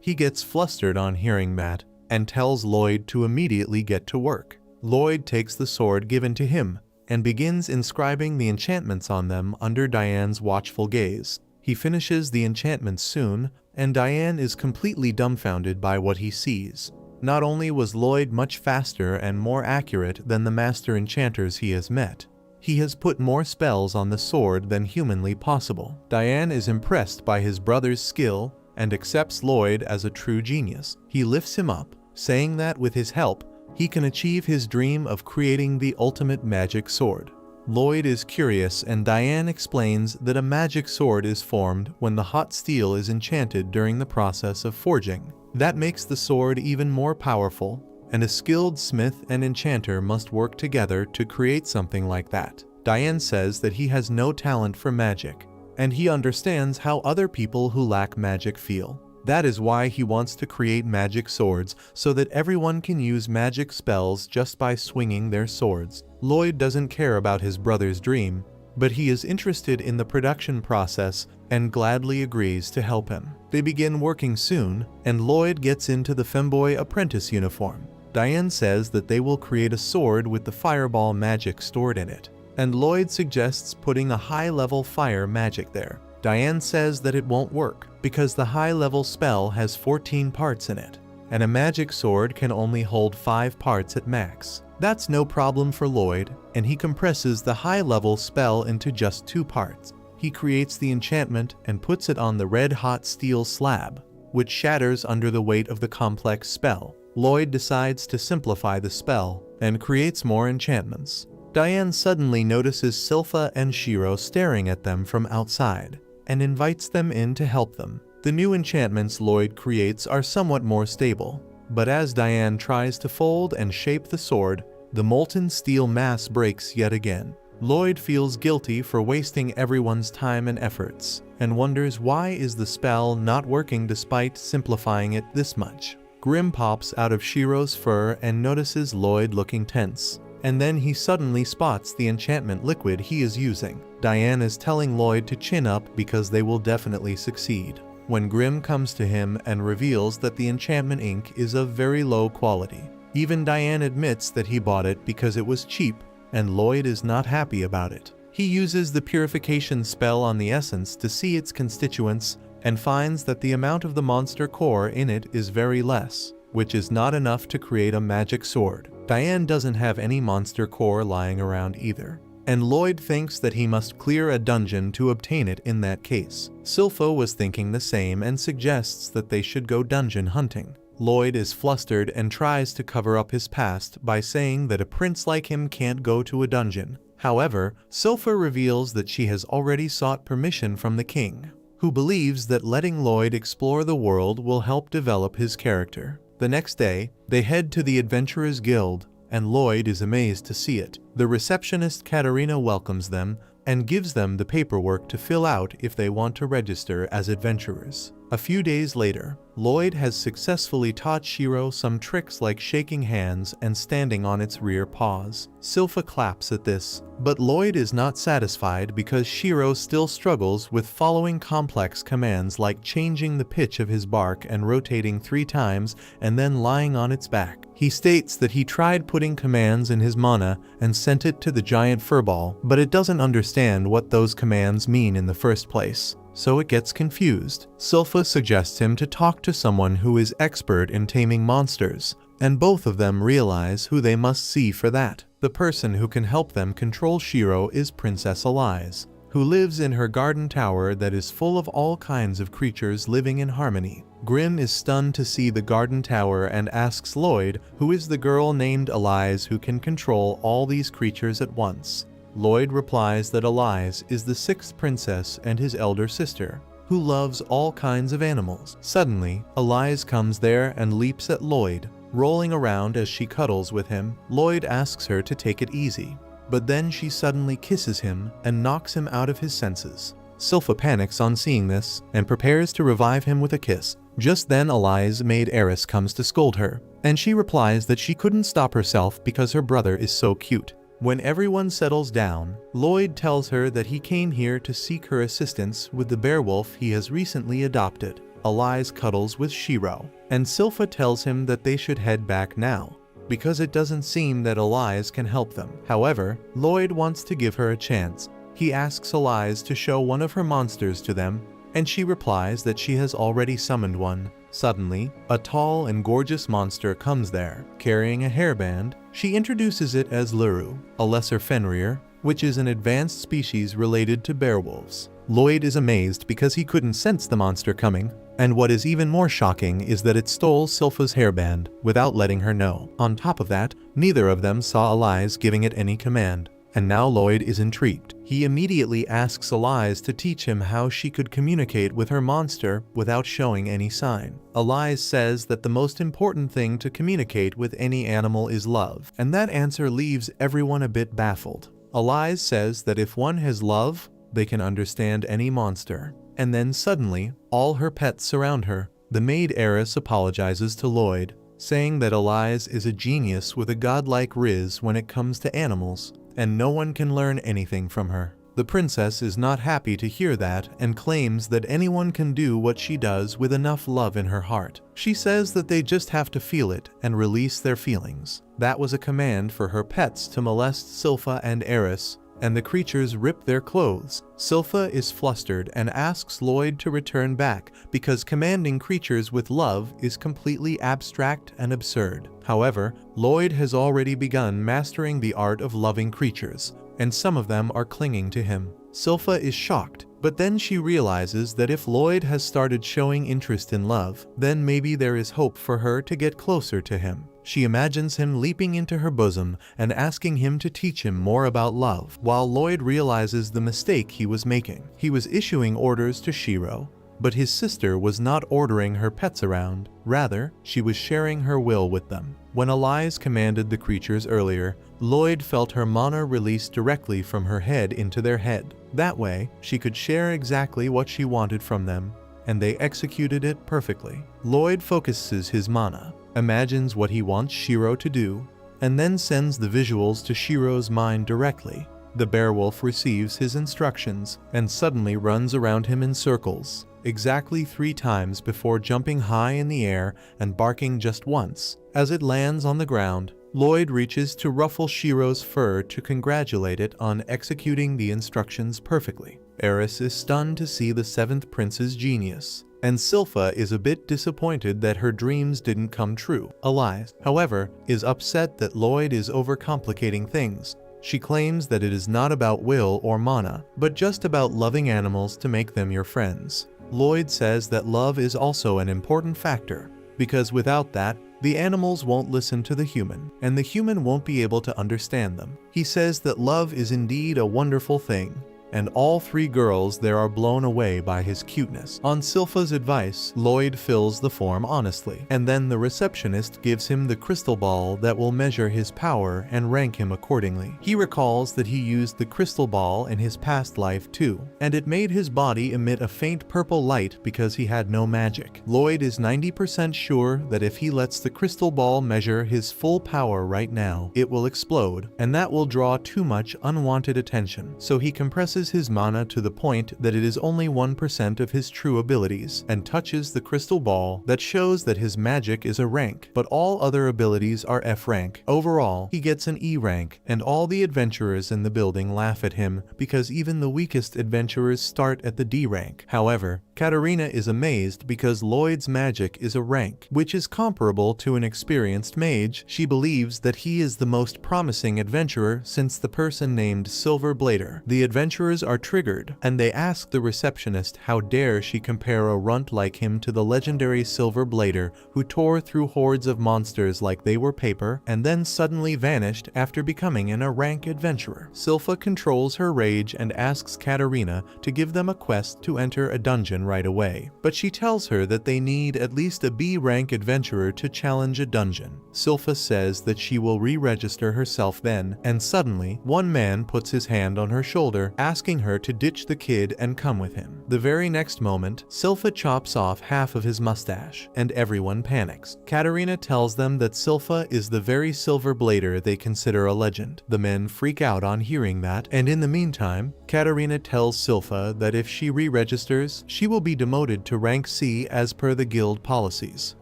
He gets flustered on hearing that, and tells Lloyd to immediately get to work. Lloyd takes the sword given to him, and begins inscribing the enchantments on them under Diane's watchful gaze. He finishes the enchantments soon, and Diane is completely dumbfounded by what he sees. Not only was Lloyd much faster and more accurate than the master enchanters he has met, he has put more spells on the sword than humanly possible. Diane is impressed by his brother's skill and accepts Lloyd as a true genius. He lifts him up, saying that with his help, he can achieve his dream of creating the ultimate magic sword. Lloyd is curious, and Diane explains that a magic sword is formed when the hot steel is enchanted during the process of forging. That makes the sword even more powerful, and a skilled smith and enchanter must work together to create something like that. Diane says that he has no talent for magic, and he understands how other people who lack magic feel. That is why he wants to create magic swords, so that everyone can use magic spells just by swinging their swords. Lloyd doesn't care about his brother's dream, but he is interested in the production process and gladly agrees to help him. They begin working soon, and Lloyd gets into the femboy apprentice uniform. Diane says that they will create a sword with the fireball magic stored in it, and Lloyd suggests putting a high-level fire magic there. Diane says that it won't work, because the high-level spell has 14 parts in it, and a magic sword can only hold 5 parts at max. That's no problem for Lloyd, and he compresses the high-level spell into just 2 parts. He creates the enchantment and puts it on the red-hot steel slab, which shatters under the weight of the complex spell. Lloyd decides to simplify the spell and creates more enchantments. Diane suddenly notices Silpha and Shiro staring at them from outside, and invites them in to help them. The new enchantments Lloyd creates are somewhat more stable, but as Diane tries to fold and shape the sword, the molten steel mass breaks yet again. Lloyd feels guilty for wasting everyone's time and efforts, and wonders why is the spell not working despite simplifying it this much. Grim pops out of Shiro's fur and notices Lloyd looking tense, and then he suddenly spots the enchantment liquid he is using. Diane is telling Lloyd to chin up because they will definitely succeed, when Grim comes to him and reveals that the enchantment ink is of very low quality. Even Diane admits that he bought it because it was cheap, and Lloyd is not happy about it. He uses the purification spell on the essence to see its constituents and finds that the amount of the monster core in it is very less, which is not enough to create a magic sword. Diane doesn't have any monster core lying around either, and Lloyd thinks that he must clear a dungeon to obtain it in that case. Silpha was thinking the same and suggests that they should go dungeon hunting. Lloyd is flustered and tries to cover up his past by saying that a prince like him can't go to a dungeon. However, Silpha reveals that she has already sought permission from the king, who believes that letting Lloyd explore the world will help develop his character. The next day, they head to the Adventurers Guild, and Lloyd is amazed to see it. The receptionist Katarina welcomes them and gives them the paperwork to fill out if they want to register as adventurers. A few days later, Lloyd has successfully taught Shiro some tricks like shaking hands and standing on its rear paws. Silpha claps at this, but Lloyd is not satisfied because Shiro still struggles with following complex commands like changing the pitch of his bark and rotating 3 times and then lying on its back. He states that he tried putting commands in his mana and sent it to the giant furball, but it doesn't understand what those commands mean in the first place, so it gets confused. Silpha suggests him to talk to someone who is expert in taming monsters, and both of them realize who they must see for that. The person who can help them control Shiro is Princess Elise, who lives in her garden tower that is full of all kinds of creatures living in harmony. Grim is stunned to see the garden tower and asks Lloyd who is the girl named Elise who can control all these creatures at once. Lloyd replies that Elise is the 6th princess and his elder sister, who loves all kinds of animals. Suddenly, Elise comes there and leaps at Lloyd, rolling around as she cuddles with him. Lloyd asks her to take it easy, but then she suddenly kisses him and knocks him out of his senses. Silpha panics on seeing this and prepares to revive him with a kiss. Just then Elise's maid Eris comes to scold her, and she replies that she couldn't stop herself because her brother is so cute. When everyone settles down, Lloyd tells her that he came here to seek her assistance with the beowulf he has recently adopted. Elise cuddles with Shiro, and Silpha tells him that they should head back now, because it doesn't seem that Elise can help them. However, Lloyd wants to give her a chance. He asks Elise to show one of her monsters to them, and she replies that she has already summoned one. Suddenly, a tall and gorgeous monster comes there, carrying a hairband. She introduces it as Luru, a lesser Fenrir, which is an advanced species related to beowulfs. Lloyd is amazed because he couldn't sense the monster coming, and what is even more shocking is that it stole Silpha's hairband without letting her know. On top of that, neither of them saw Elise giving it any command, and now Lloyd is intrigued. He immediately asks Elise to teach him how she could communicate with her monster without showing any sign. Elise says that the most important thing to communicate with any animal is love, and that answer leaves everyone a bit baffled. Elise says that if one has love, they can understand any monster. And then suddenly, all her pets surround her. The maid Eris apologizes to Lloyd, saying that Elise is a genius with a godlike riz when it comes to animals, and no one can learn anything from her. The princess is not happy to hear that and claims that anyone can do what she does with enough love in her heart. She says that they just have to feel it and release their feelings. That was a command for her pets to molest Silpha and Eris, and the creatures rip their clothes. Silpha is flustered and asks Lloyd to return back because commanding creatures with love is completely abstract and absurd. However, Lloyd has already begun mastering the art of loving creatures, and some of them are clinging to him. Silpha is shocked, but then she realizes that if Lloyd has started showing interest in love, then maybe there is hope for her to get closer to him. She imagines him leaping into her bosom and asking him to teach him more about love, while Lloyd realizes the mistake he was making. He was issuing orders to Shiro, but his sister was not ordering her pets around. Rather, she was sharing her will with them. When Elise commanded the creatures earlier, Lloyd felt her mana release directly from her head into their head. That way, she could share exactly what she wanted from them, and they executed it perfectly. Lloyd focuses his mana, imagines what he wants Shiro to do, and then sends the visuals to Shiro's mind directly. The beowulf receives his instructions and suddenly runs around him in circles, exactly 3 times before jumping high in the air and barking just once. As it lands on the ground, Lloyd reaches to ruffle Shiro's fur to congratulate it on executing the instructions perfectly. Eris is stunned to see the 7th prince's genius, and Silpha is a bit disappointed that her dreams didn't come true. Elise, however, is upset that Lloyd is overcomplicating things, She claims that it is not about will or mana, but just about loving animals to make them your friends. Lloyd says that love is also an important factor, because without that, the animals won't listen to the human, and the human won't be able to understand them. He says that love is indeed a wonderful thing, and all three girls there are blown away by his cuteness. On Silpha's advice, Lloyd fills the form honestly, and then the receptionist gives him the crystal ball that will measure his power and rank him accordingly. He recalls that he used the crystal ball in his past life too, and it made his body emit a faint purple light because he had no magic. Lloyd is 90% sure that if he lets the crystal ball measure his full power right now, it will explode, and that will draw too much unwanted attention. So he compresses his mana to the point that it is only 1% of his true abilities, and touches the crystal ball that shows that his magic is a rank, but all other abilities are F rank. Overall, he gets an E rank, and all the adventurers in the building laugh at him because even the weakest adventurers start at the D rank. However, Katarina is amazed because Lloyd's magic is a rank, which is comparable to an experienced mage. She believes that he is the most promising adventurer since the person named Silver Blader. The adventurers are triggered, and they ask the receptionist how dare she compare a runt like him to the legendary Silver Blader who tore through hordes of monsters like they were paper and then suddenly vanished after becoming an A-rank adventurer. Silpha controls her rage and asks Katarina to give them a quest to enter a dungeon right away, but she tells her that they need at least a B-rank adventurer to challenge a dungeon. Silpha says that she will re-register herself then, and suddenly, one man puts his hand on her shoulder, asking her to ditch the kid and come with him. The very next moment, Silpha chops off half of his mustache, and everyone panics. Katarina tells them that Silpha is the very Silver Blader they consider a legend. The men freak out on hearing that, and in the meantime, Katarina tells Silpha that if she re-registers, she will be demoted to rank C as per the guild policies.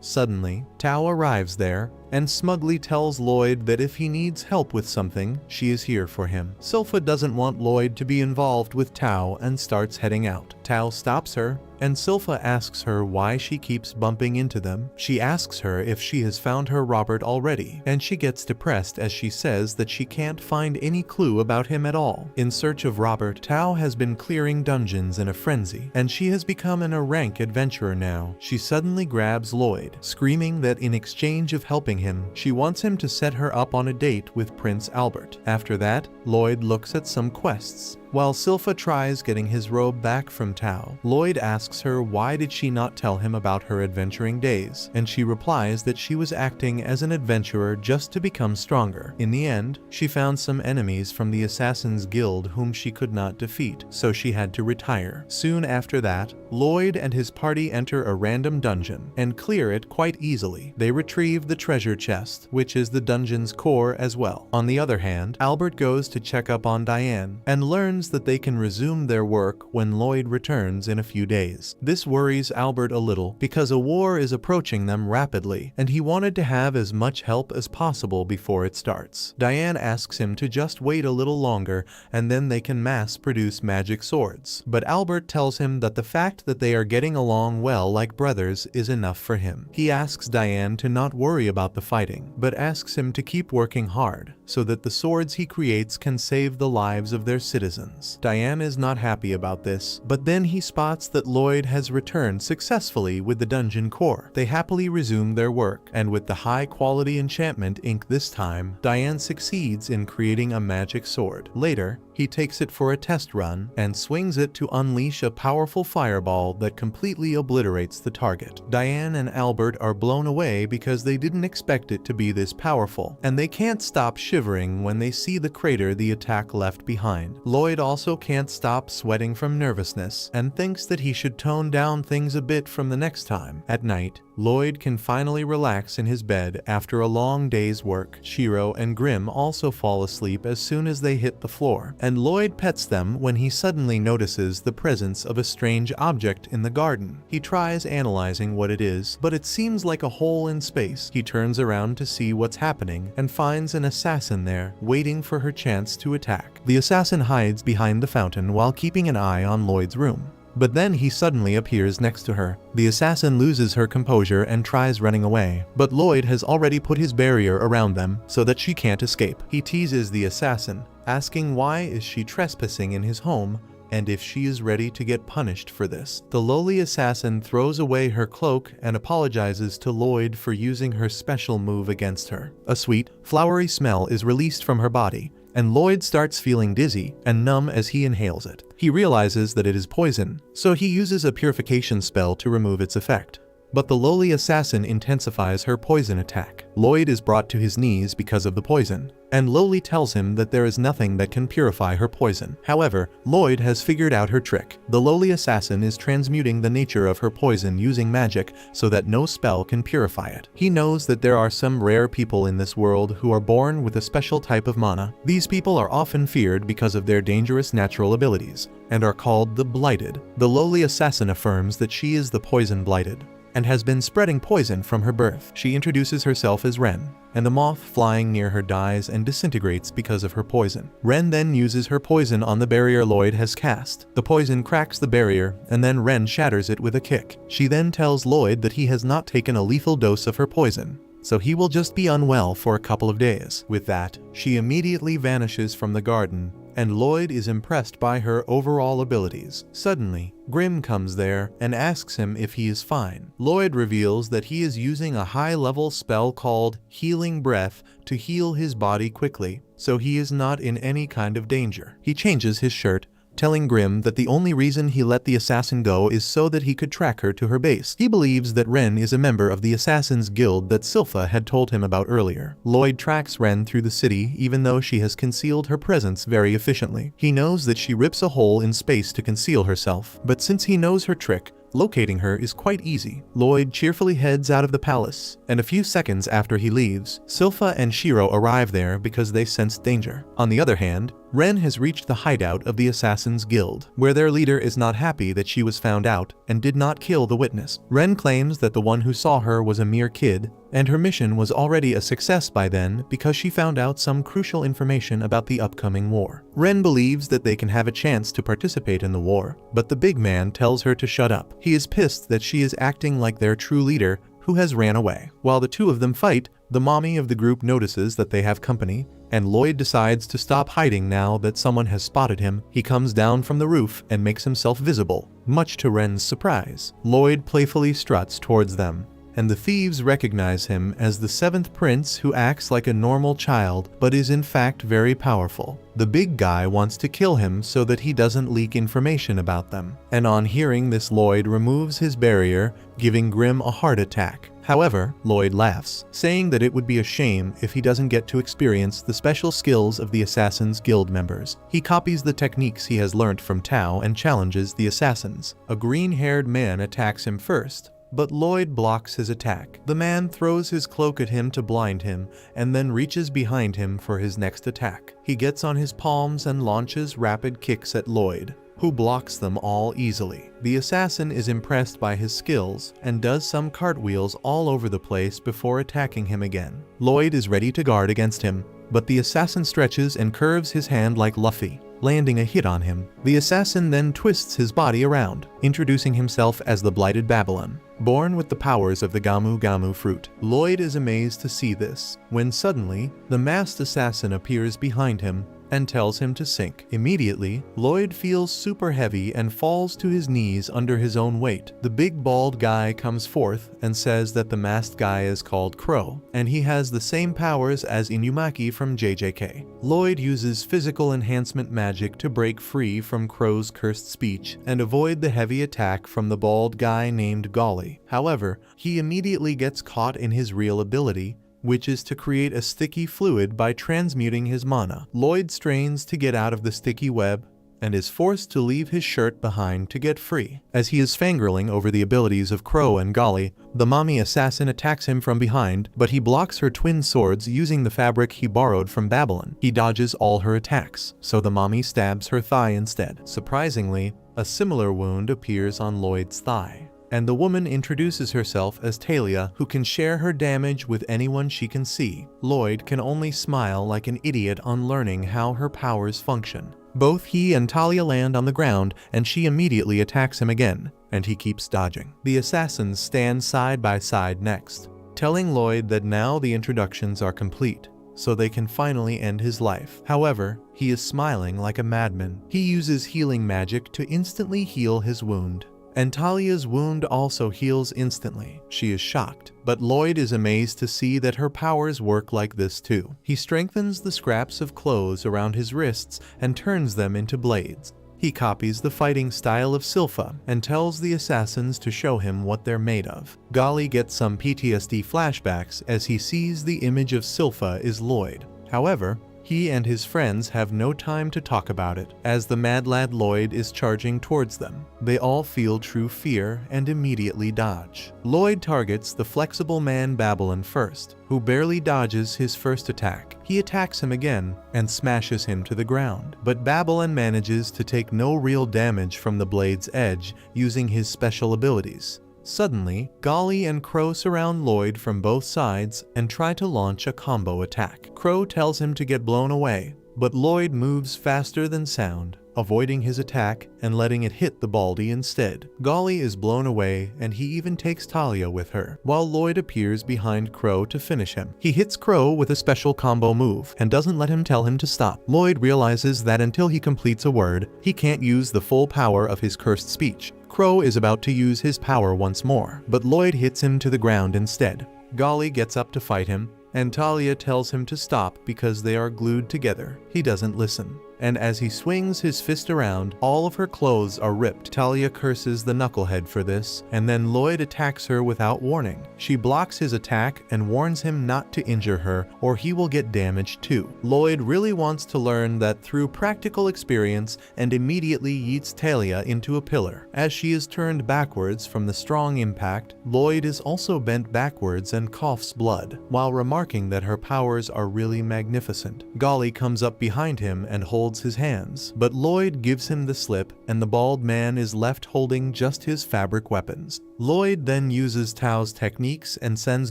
Suddenly, Tao arrives there, and smugly tells Lloyd that if he needs help with something, she is here for him. Silpha doesn't want Lloyd to be involved with Tao and starts heading out. Tao stops her, and Silpha asks her why she keeps bumping into them. She asks her if she has found her Robert already, and she gets depressed as she says that she can't find any clue about him at all. In search of Robert, Tao has been clearing dungeons in a frenzy, and she has become an A-rank adventurer now. She suddenly grabs Lloyd, screaming that in exchange of helping him, she wants him to set her up on a date with Prince Albert. After that, Lloyd looks at some quests. While Silpha tries getting his robe back from Tao, Lloyd asks her why did she not tell him about her adventuring days, and she replies that she was acting as an adventurer just to become stronger. In the end, she found some enemies from the Assassin's Guild whom she could not defeat, so she had to retire. Soon after that, Lloyd and his party enter a random dungeon, and clear it quite easily. They retrieve the treasure chest, which is the dungeon's core as well. On the other hand, Albert goes to check up on Diane, and learns that they can resume their work when Lloyd returns in a few days. This worries Albert a little because a war is approaching them rapidly, and he wanted to have as much help as possible before it starts. Diane asks him to just wait a little longer and then they can mass produce magic swords. But Albert tells him that the fact that they are getting along well like brothers is enough for him. He asks Diane to not worry about the fighting, but asks him to keep working hard so that the swords he creates can save the lives of their citizens. Diane is not happy about this, but then he spots that Lloyd has returned successfully with the dungeon core. They happily resume their work, and with the high-quality enchantment ink this time, Diane succeeds in creating a magic sword. Later, he takes it for a test run and swings it to unleash a powerful fireball that completely obliterates the target. Diane and Albert are blown away because they didn't expect it to be this powerful, and they can't stop shivering when they see the crater the attack left behind. Lloyd also can't stop sweating from nervousness and thinks that he should tone down things a bit from the next time. At night, Lloyd can finally relax in his bed after a long day's work. Shiro and Grim also fall asleep as soon as they hit the floor, and Lloyd pets them when he suddenly notices the presence of a strange object in the garden. He tries analyzing what it is, but it seems like a hole in space. He turns around to see what's happening and finds an assassin there, waiting for her chance to attack. The assassin hides behind the fountain while keeping an eye on Lloyd's room. but then he suddenly appears next to her. The assassin loses her composure and tries running away, but Lloyd has already put his barrier around them so that she can't escape. He teases the assassin, asking why is she trespassing in his home, and if she is ready to get punished for this. The lowly assassin throws away her cloak and apologizes to Lloyd for using her special move against her. A sweet, flowery smell is released from her body, and Lloyd starts feeling dizzy and numb as he inhales it. He realizes that it is poison, so he uses a purification spell to remove its effect. But the lowly assassin intensifies her poison attack. Lloyd is brought to his knees because of the poison, and Lowly tells him that there is nothing that can purify her poison. However, Lloyd has figured out her trick. The lowly assassin is transmuting the nature of her poison using magic so that no spell can purify it. He knows that there are some rare people in this world who are born with a special type of mana. These people are often feared because of their dangerous natural abilities, and are called the Blighted. The lowly assassin affirms that she is the Poison Blighted, and has been spreading poison from her birth. She introduces herself as Ren, and the moth flying near her dies and disintegrates because of her poison. Ren then uses her poison on the barrier Lloyd has cast. The poison cracks the barrier, and then Ren shatters it with a kick. She then tells Lloyd that he has not taken a lethal dose of her poison, so he will just be unwell for a couple of days. With that, she immediately vanishes from the garden, and Lloyd is impressed by her overall abilities. Suddenly, Grimm comes there and asks him if he is fine. Lloyd reveals that he is using a high-level spell called Healing Breath to heal his body quickly, so he is not in any kind of danger. He changes his shirt, telling Grimm that the only reason he let the assassin go is so that he could track her to her base. He believes that Ren is a member of the Assassin's Guild that Silpha had told him about earlier. Lloyd tracks Ren through the city even though she has concealed her presence very efficiently. He knows that she rips a hole in space to conceal herself, but since he knows her trick, locating her is quite easy. Lloyd cheerfully heads out of the palace, and a few seconds after he leaves, Silpha and Shiro arrive there because they sense danger. On the other hand, Ren has reached the hideout of the Assassin's Guild, where their leader is not happy that she was found out and did not kill the witness. Ren claims that the one who saw her was a mere kid, and her mission was already a success by then because she found out some crucial information about the upcoming war. Ren believes that they can have a chance to participate in the war, but the big man tells her to shut up. He is pissed that she is acting like their true leader, who has ran away. While the two of them fight, the mommy of the group notices that they have company, and Lloyd decides to stop hiding now that someone has spotted him. He comes down from the roof and makes himself visible, much to Ren's surprise. Lloyd playfully struts towards them, and the thieves recognize him as the 7th prince who acts like a normal child but is in fact very powerful. The big guy wants to kill him so that he doesn't leak information about them, and on hearing this Lloyd removes his barrier, giving Grimm a heart attack. However, Lloyd laughs, saying that it would be a shame if he doesn't get to experience the special skills of the Assassin's Guild members. He copies the techniques he has learnt from Tao and challenges the assassins. A green-haired man attacks him first, but Lloyd blocks his attack. The man throws his cloak at him to blind him, and then reaches behind him for his next attack. He gets on his palms and launches rapid kicks at Lloyd, who blocks them all easily. The assassin is impressed by his skills and does some cartwheels all over the place before attacking him again. Lloyd is ready to guard against him, but the assassin stretches and curves his hand like Luffy, landing a hit on him. The assassin then twists his body around, introducing himself as the Blighted Babylon, born with the powers of the Gamu Gamu fruit. Lloyd is amazed to see this, when suddenly, the masked assassin appears behind him and tells him to sink. Immediately, Lloyd feels super heavy and falls to his knees under his own weight. The big bald guy comes forth and says that the masked guy is called Crow, and he has the same powers as Inumaki from JJK. Lloyd uses physical enhancement magic to break free from Crow's cursed speech and avoid the heavy attack from the bald guy named Golly. However, he immediately gets caught in his real ability, which is to create a sticky fluid by transmuting his mana. Lloyd strains to get out of the sticky web and is forced to leave his shirt behind to get free. As he is fangirling over the abilities of Crow and Golly, the mommy assassin attacks him from behind, but he blocks her twin swords using the fabric he borrowed from Babylon. He dodges all her attacks, so the mommy stabs her thigh instead. Surprisingly, a similar wound appears on Lloyd's thigh, and the woman introduces herself as Talia, who can share her damage with anyone she can see. Lloyd can only smile like an idiot on learning how her powers function. Both he and Talia land on the ground, and she immediately attacks him again, and he keeps dodging. The assassins stand side by side next, telling Lloyd that now the introductions are complete, so they can finally end his life. However, he is smiling like a madman. He uses healing magic to instantly heal his wound, and Talia's wound also heals instantly. She is shocked, but Lloyd is amazed to see that her powers work like this too. He strengthens the scraps of clothes around his wrists and turns them into blades. He copies the fighting style of Silpha and tells the assassins to show him what they're made of. Golly gets some PTSD flashbacks as he sees the image of Silpha is Lloyd. However, he and his friends have no time to talk about it, as the mad lad Lloyd is charging towards them. They all feel true fear and immediately dodge. Lloyd targets the flexible man Babylon first, who barely dodges his first attack. He attacks him again and smashes him to the ground, but Babylon manages to take no real damage from the blade's edge using his special abilities. Suddenly, Golly and Crow surround Lloyd from both sides and try to launch a combo attack. Crow tells him to get blown away, but Lloyd moves faster than sound, avoiding his attack and letting it hit the Baldy instead. Golly is blown away, and he even takes Talia with her, while Lloyd appears behind Crow to finish him. He hits Crow with a special combo move and doesn't let him tell him to stop. Lloyd realizes that until he completes a word, he can't use the full power of his cursed speech. Crow is about to use his power once more, but Lloyd hits him to the ground instead. Golly gets up to fight him, and Talia tells him to stop because they are glued together. He doesn't listen, and as he swings his fist around, all of her clothes are ripped. Talia curses the knucklehead for this, and then Lloyd attacks her without warning. She blocks his attack and warns him not to injure her, or he will get damaged too. Lloyd really wants to learn that through practical experience and immediately yeets Talia into a pillar. As she is turned backwards from the strong impact, Lloyd is also bent backwards and coughs blood, while remarking that her powers are really magnificent. Golly comes up behind him and holds his hands, but Lloyd gives him the slip, and the bald man is left holding just his fabric weapons. Lloyd then uses Tao's techniques and sends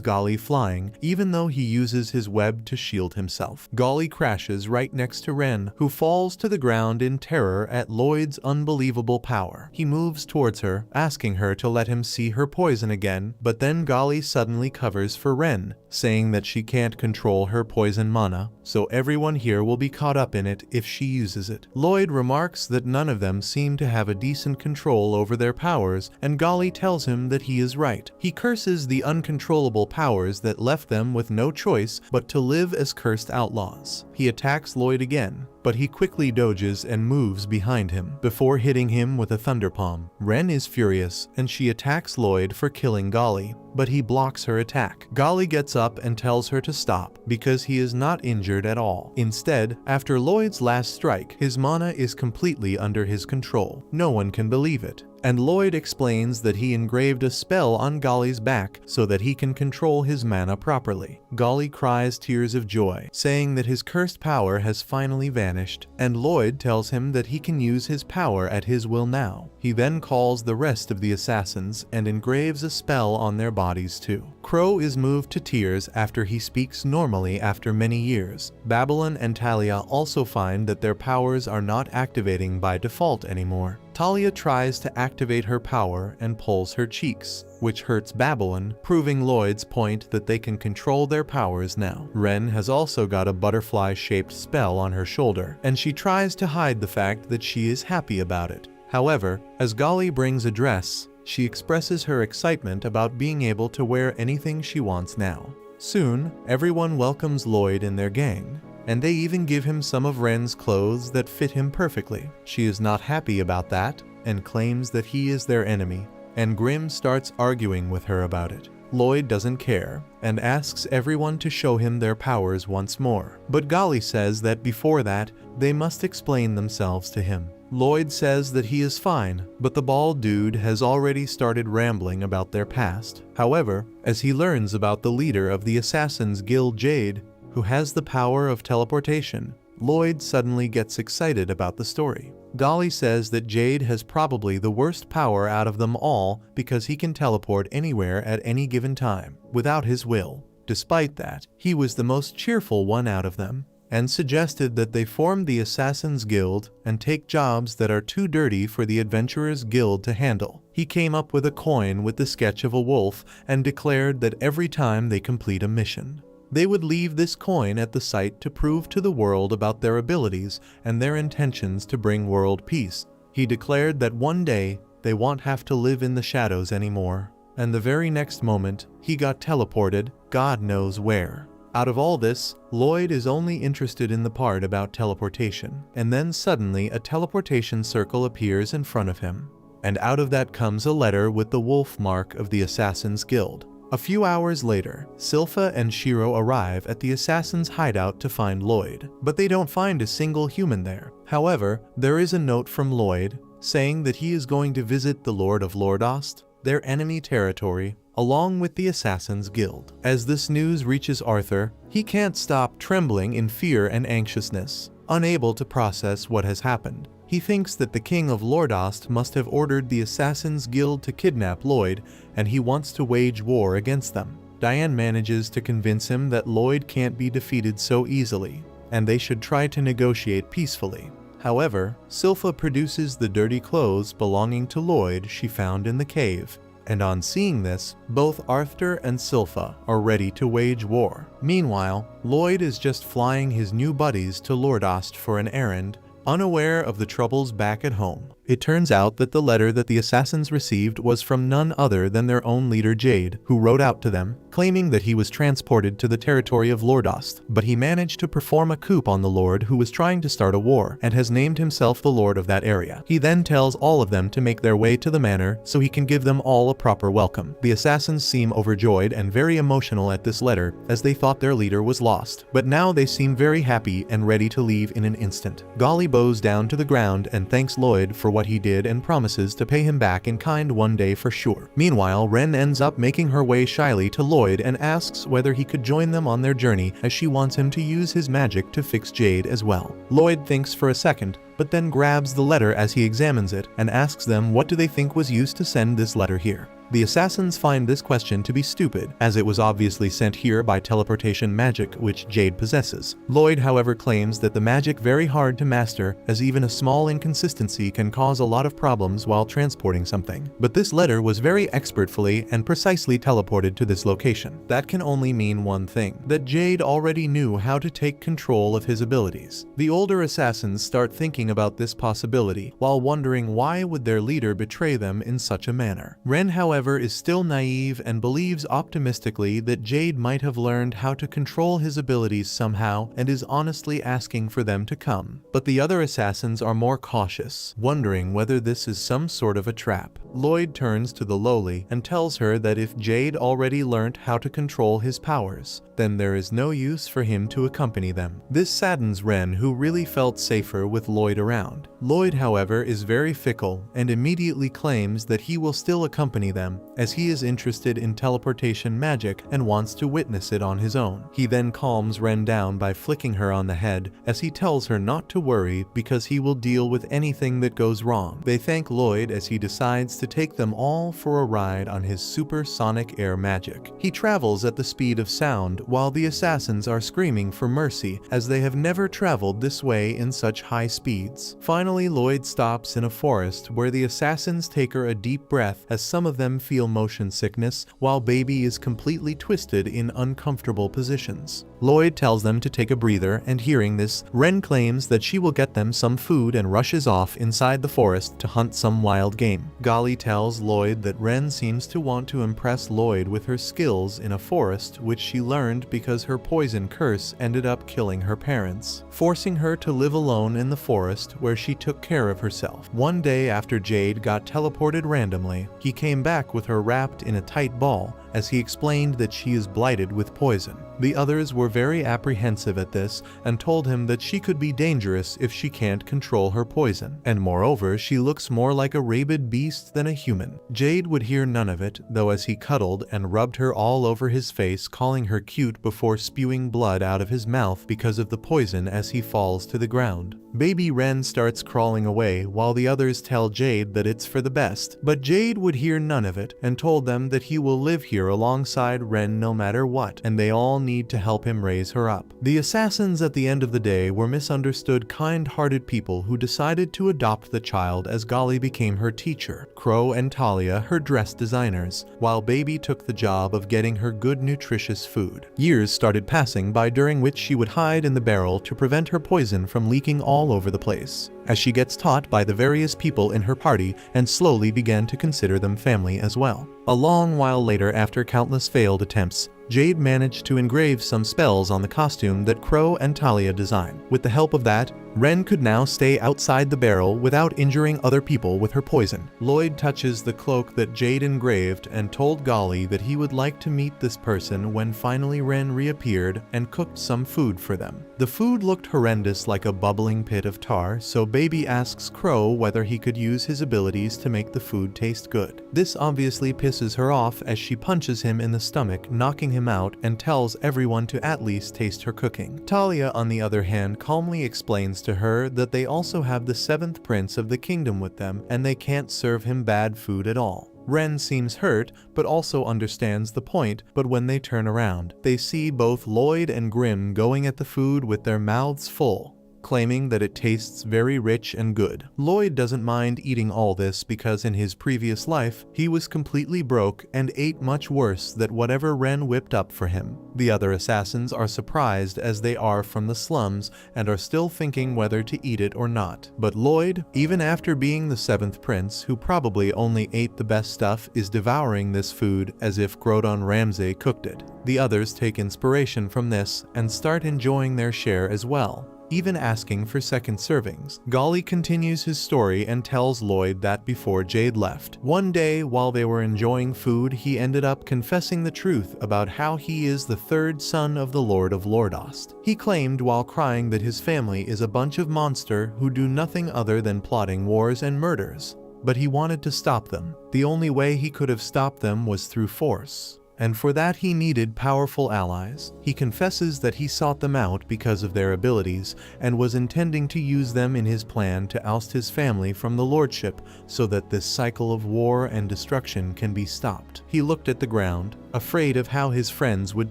Golly flying, even though he uses his web to shield himself. Golly crashes right next to Ren, who falls to the ground in terror at Lloyd's unbelievable power. He moves towards her, asking her to let him see her poison again, but then Golly suddenly covers for Ren, saying that she can't control her poison mana, so everyone here will be caught up in it if she uses it. Lloyd remarks that none of them seem to have a decent control over their powers, and Golly tells him that he is right. He curses the uncontrollable powers that left them with no choice but to live as cursed outlaws. He attacks Lloyd again, but he quickly dodges and moves behind him, before hitting him with a thunder palm. Ren is furious, and she attacks Lloyd for killing Golly, but he blocks her attack. Golly gets up and tells her to stop, because he is not injured at all. Instead, after Lloyd's last strike, his mana is completely under his control. No one can believe it, and Lloyd explains that he engraved a spell on Golly's back so that he can control his mana properly. Golly cries tears of joy, saying that his cursed power has finally vanished, and Lloyd tells him that he can use his power at his will now. He then calls the rest of the assassins and engraves a spell on their bodies too. Crow is moved to tears after he speaks normally after many years. Babylon and Talia also find that their powers are not activating by default anymore. Talia tries to activate her power and pulls her cheeks, which hurts Babylon, proving Lloyd's point that they can control their powers now. Ren has also got a butterfly-shaped spell on her shoulder, and she tries to hide the fact that she is happy about it. However, as Golly brings a dress, she expresses her excitement about being able to wear anything she wants now. Soon, everyone welcomes Lloyd in their gang, and they even give him some of Ren's clothes that fit him perfectly. She is not happy about that and claims that he is their enemy, and Grimm starts arguing with her about it. Lloyd doesn't care and asks everyone to show him their powers once more, but Golly says that before that, they must explain themselves to him. Lloyd says that he is fine, but the bald dude has already started rambling about their past. However, as he learns about the leader of the Assassin's Guild, Jade, who has the power of teleportation, Lloyd suddenly gets excited about the story. Golly says that Jade has probably the worst power out of them all because he can teleport anywhere at any given time, without his will. Despite that, he was the most cheerful one out of them. and suggested that they form the Assassin's Guild and take jobs that are too dirty for the Adventurers Guild to handle. He came up with a coin with the sketch of a wolf and declared that every time they complete a mission, they would leave this coin at the site to prove to the world about their abilities and their intentions to bring world peace. He declared that one day they won't have to live in the shadows anymore. And the very next moment, he got teleported, God knows where. Out of all this, Lloyd is only interested in the part about teleportation. And then suddenly a teleportation circle appears in front of him. And out of that comes a letter with the wolf mark of the Assassin's Guild. A few hours later, Silpha and Shiro arrive at the Assassin's hideout to find Lloyd, but they don't find a single human there. However, there is a note from Lloyd saying that he is going to visit the Lord of Lordost, their enemy territory, along with the Assassin's Guild. As this news reaches Arthur, he can't stop trembling in fear and anxiousness, unable to process what has happened. He thinks that the King of Lordost must have ordered the Assassin's Guild to kidnap Lloyd, and he wants to wage war against them. Diane manages to convince him that Lloyd can't be defeated so easily, and they should try to negotiate peacefully. However, Silpha produces the dirty clothes belonging to Lloyd she found in the cave, and on seeing this, both Arthur and Silpha are ready to wage war. Meanwhile, Lloyd is just flying his new buddies to Lordost for an errand, unaware of the troubles back at home. It turns out that the letter that the assassins received was from none other than their own leader Jade, who wrote out to them, claiming that he was transported to the territory of Lordost, but he managed to perform a coup on the Lord who was trying to start a war, and has named himself the Lord of that area. He then tells all of them to make their way to the manor so he can give them all a proper welcome. The assassins seem overjoyed and very emotional at this letter, as they thought their leader was lost, but now they seem very happy and ready to leave in an instant. Golly bows down to the ground and thanks Lloyd for what he did and promises to pay him back in kind one day for sure. Meanwhile, Ren ends up making her way shyly to Lloyd and asks whether he could join them on their journey, as she wants him to use his magic to fix Jade as well. Lloyd thinks for a second, but then grabs the letter as he examines it and asks them what do they think was used to send this letter here. The assassins find this question to be stupid, as it was obviously sent here by teleportation magic which Jade possesses. Lloyd, however, claims that the magic very hard to master, as even a small inconsistency can cause a lot of problems while transporting something. But this letter was very expertfully and precisely teleported to this location. That can only mean one thing, that Jade already knew how to take control of his abilities. The older assassins start thinking about this possibility, while wondering why would their leader betray them in such a manner. Ren, however, is still naive and believes optimistically that Jade might have learned how to control his abilities somehow and is honestly asking for them to come. But the other assassins are more cautious, wondering whether this is some sort of a trap. Lloyd turns to the lowly and tells her that if Jade already learned how to control his powers, then there is no use for him to accompany them. This saddens Ren, who really felt safer with Lloyd around. Lloyd, however, is very fickle and immediately claims that he will still accompany them, as he is interested in teleportation magic and wants to witness it on his own. He then calms Ren down by flicking her on the head, as he tells her not to worry because he will deal with anything that goes wrong. They thank Lloyd as he decides to take them all for a ride on his supersonic air magic. He travels at the speed of sound while the assassins are screaming for mercy, as they have never traveled this way in such high speeds. Finally, Lloyd stops in a forest where the assassins take her a deep breath, as some of them feel motion sickness, while Baby is completely twisted in uncomfortable positions. Lloyd tells them to take a breather, and hearing this, Ren claims that she will get them some food and rushes off inside the forest to hunt some wild game. Golly tells Lloyd that Ren seems to want to impress Lloyd with her skills in a forest which she learned because her poison curse ended up killing her parents, forcing her to live alone in the forest where she took care of herself. One day after Jade got teleported randomly, he came back with her wrapped in a tight ball, as he explained that she is blighted with poison. The others were very apprehensive at this and told him that she could be dangerous if she can't control her poison, and moreover she looks more like a rabid beast than a human. Jade would hear none of it, though, as he cuddled and rubbed her all over his face, calling her cute before spewing blood out of his mouth because of the poison as he falls to the ground. Baby Ren starts crawling away while the others tell Jade that it's for the best, but Jade would hear none of it and told them that he will live here alongside Ren no matter what, and they all need to help him raise her up. The assassins at the end of the day were misunderstood, kind-hearted people who decided to adopt the child as Golly became her teacher, Crow and Talia her dress designers, while Baby took the job of getting her good nutritious food. Years started passing by, during which she would hide in the barrel to prevent her poison from leaking all over the place, as she gets taught by the various people in her party and slowly began to consider them family as well. A long while later, after countless failed attempts, Jade managed to engrave some spells on the costume that Crow and Talia designed. With the help of that, Ren could now stay outside the barrel without injuring other people with her poison. Lloyd touches the cloak that Jade engraved and told Golly that he would like to meet this person when finally Ren reappeared and cooked some food for them. The food looked horrendous, like a bubbling pit of tar, so Baby asks Crow whether he could use his abilities to make the food taste good. This obviously pisses her off as she punches him in the stomach, knocking him out, and tells everyone to at least taste her cooking. Talia, on the other hand, calmly explains to her that they also have the 7th prince of the kingdom with them and they can't serve him bad food at all. Ren seems hurt, but also understands the point, but when they turn around, they see both Lloyd and Grimm going at the food with their mouths full, claiming that it tastes very rich and good. Lloyd doesn't mind eating all this because in his previous life, he was completely broke and ate much worse than whatever Ren whipped up for him. The other assassins are surprised, as they are from the slums and are still thinking whether to eat it or not. But Lloyd, even after being the 7th prince, who probably only ate the best stuff, is devouring this food as if Gordon Ramsay cooked it. The others take inspiration from this and start enjoying their share as well, even asking for second servings. Golly continues his story and tells Lloyd that before Jade left, one day while they were enjoying food, he ended up confessing the truth about how he is the 3rd son of the Lord of Lordost. He claimed while crying that his family is a bunch of monsters who do nothing other than plotting wars and murders, but he wanted to stop them. The only way he could have stopped them was through force, and for that he needed powerful allies. He confesses that he sought them out because of their abilities and was intending to use them in his plan to oust his family from the lordship so that this cycle of war and destruction can be stopped. He looked at the ground, afraid of how his friends would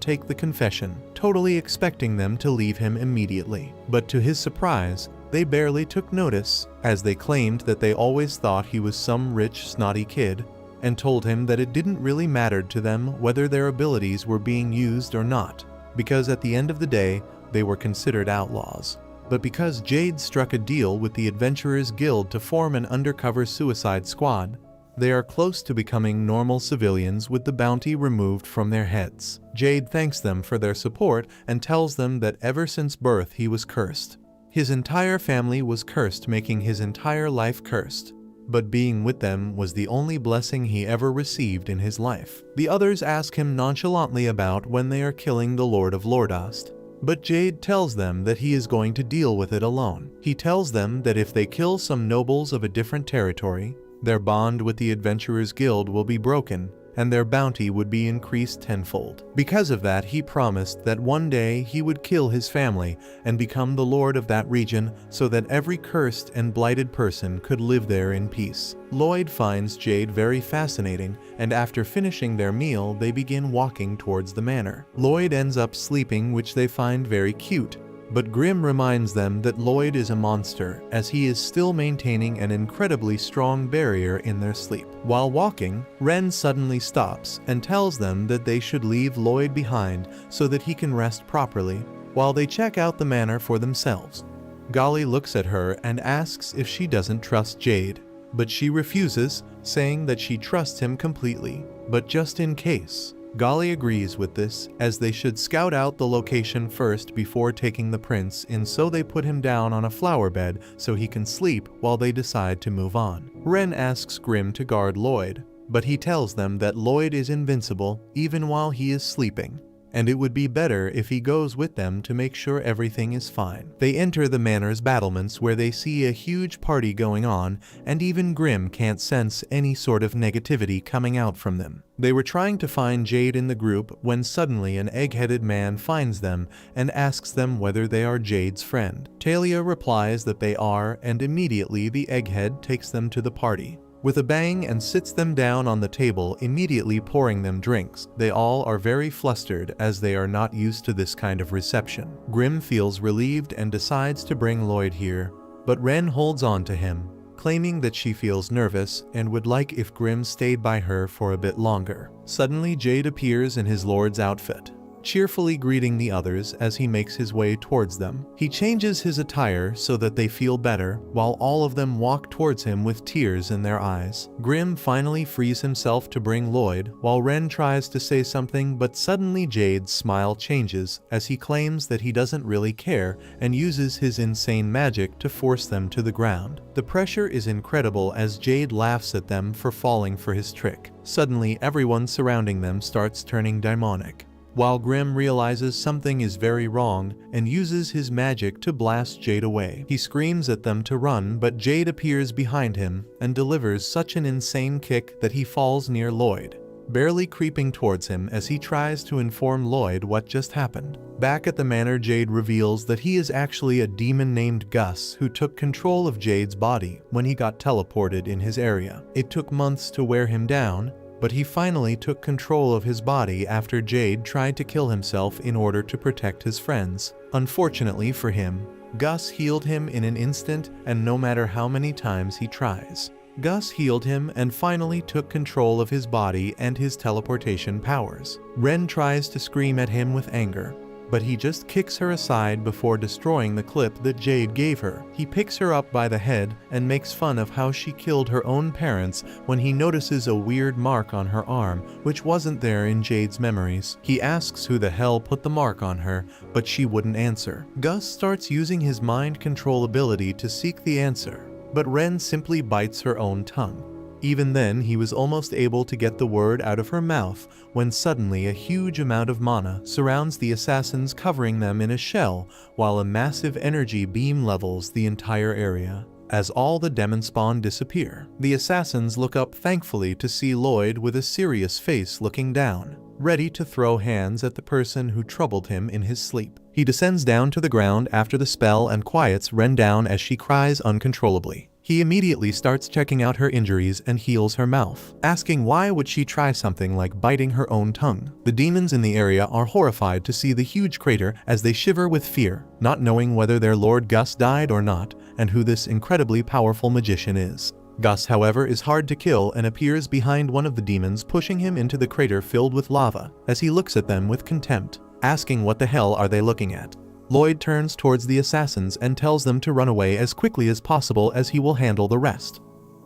take the confession, totally expecting them to leave him immediately. But to his surprise, they barely took notice, as they claimed that they always thought he was some rich, snotty kid, and told him that it didn't really matter to them whether their abilities were being used or not, because at the end of the day, they were considered outlaws. But because Jade struck a deal with the Adventurers Guild to form an undercover suicide squad, they are close to becoming normal civilians with the bounty removed from their heads. Jade thanks them for their support and tells them that ever since birth he was cursed. His entire family was cursed, making his entire life cursed. But being with them was the only blessing he ever received in his life. The others ask him nonchalantly about when they are killing the Lord of Lordost, but Jade tells them that he is going to deal with it alone. He tells them that if they kill some nobles of a different territory, their bond with the Adventurers Guild will be broken, and their bounty would be increased tenfold. Because of that, he promised that one day he would kill his family and become the lord of that region so that every cursed and blighted person could live there in peace. Lloyd finds Jade very fascinating, and after finishing their meal, they begin walking towards the manor. Lloyd ends up sleeping, which they find very cute. But Grimm reminds them that Lloyd is a monster, as he is still maintaining an incredibly strong barrier in their sleep. While walking, Ren suddenly stops and tells them that they should leave Lloyd behind so that he can rest properly, while they check out the manor for themselves. Golly looks at her and asks if she doesn't trust Jade, but she refuses, saying that she trusts him completely, but just in case. Golly agrees with this, as they should scout out the location first before taking the prince in, so they put him down on a flower bed so he can sleep while they decide to move on. Ren asks Grimm to guard Lloyd, but he tells them that Lloyd is invincible even while he is sleeping, and it would be better if he goes with them to make sure everything is fine. They enter the manor's battlements, where they see a huge party going on, and even Grimm can't sense any sort of negativity coming out from them. They were trying to find Jade in the group when suddenly an egg-headed man finds them and asks them whether they are Jade's friend. Talia replies that they are, and immediately the egghead takes them to the party. with a bang and sits them down on the table, immediately pouring them drinks. They all are very flustered as they are not used to this kind of reception. Grim feels relieved and decides to bring Lloyd here, but Ren holds on to him, claiming that she feels nervous and would like if Grim stayed by her for a bit longer. Suddenly Jade appears in his lord's outfit, cheerfully greeting the others as he makes his way towards them. He changes his attire so that they feel better, while all of them walk towards him with tears in their eyes. Grim finally frees himself to bring Lloyd, while Ren tries to say something, but suddenly Jade's smile changes as he claims that he doesn't really care and uses his insane magic to force them to the ground. The pressure is incredible as Jade laughs at them for falling for his trick. Suddenly everyone surrounding them starts turning demonic, while Grim realizes something is very wrong and uses his magic to blast Jade away. He screams at them to run, but Jade appears behind him and delivers such an insane kick that he falls near Lloyd, barely creeping towards him as he tries to inform Lloyd what just happened. Back at the manor, Jade reveals that he is actually a demon named Gus who took control of Jade's body when he got teleported in his area. It took months to wear him down, but he finally took control of his body after Jade tried to kill himself in order to protect his friends. Unfortunately for him, Gus healed him in an instant, and no matter how many times he tries, Gus healed him and finally took control of his body and his teleportation powers. Ren tries to scream at him with anger, but he just kicks her aside before destroying the clip that Jade gave her. He picks her up by the head and makes fun of how she killed her own parents when he notices a weird mark on her arm, which wasn't there in Jade's memories. He asks who the hell put the mark on her, but she wouldn't answer. Gus starts using his mind control ability to seek the answer, but Ren simply bites her own tongue. Even then, he was almost able to get the word out of her mouth when suddenly a huge amount of mana surrounds the assassins, covering them in a shell, while a massive energy beam levels the entire area. As all the demon spawn disappear, the assassins look up thankfully to see Lloyd with a serious face looking down, ready to throw hands at the person who troubled him in his sleep. He descends down to the ground after the spell and quiets Ren down as she cries uncontrollably. He immediately starts checking out her injuries and heals her mouth, asking why would she try something like biting her own tongue. The demons in the area are horrified to see the huge crater as they shiver with fear, not knowing whether their lord Gus died or not, and who this incredibly powerful magician is. Gus, however, is hard to kill and appears behind one of the demons, pushing him into the crater filled with lava as he looks at them with contempt, asking what the hell are they looking at. Lloyd turns towards the assassins and tells them to run away as quickly as possible as he will handle the rest.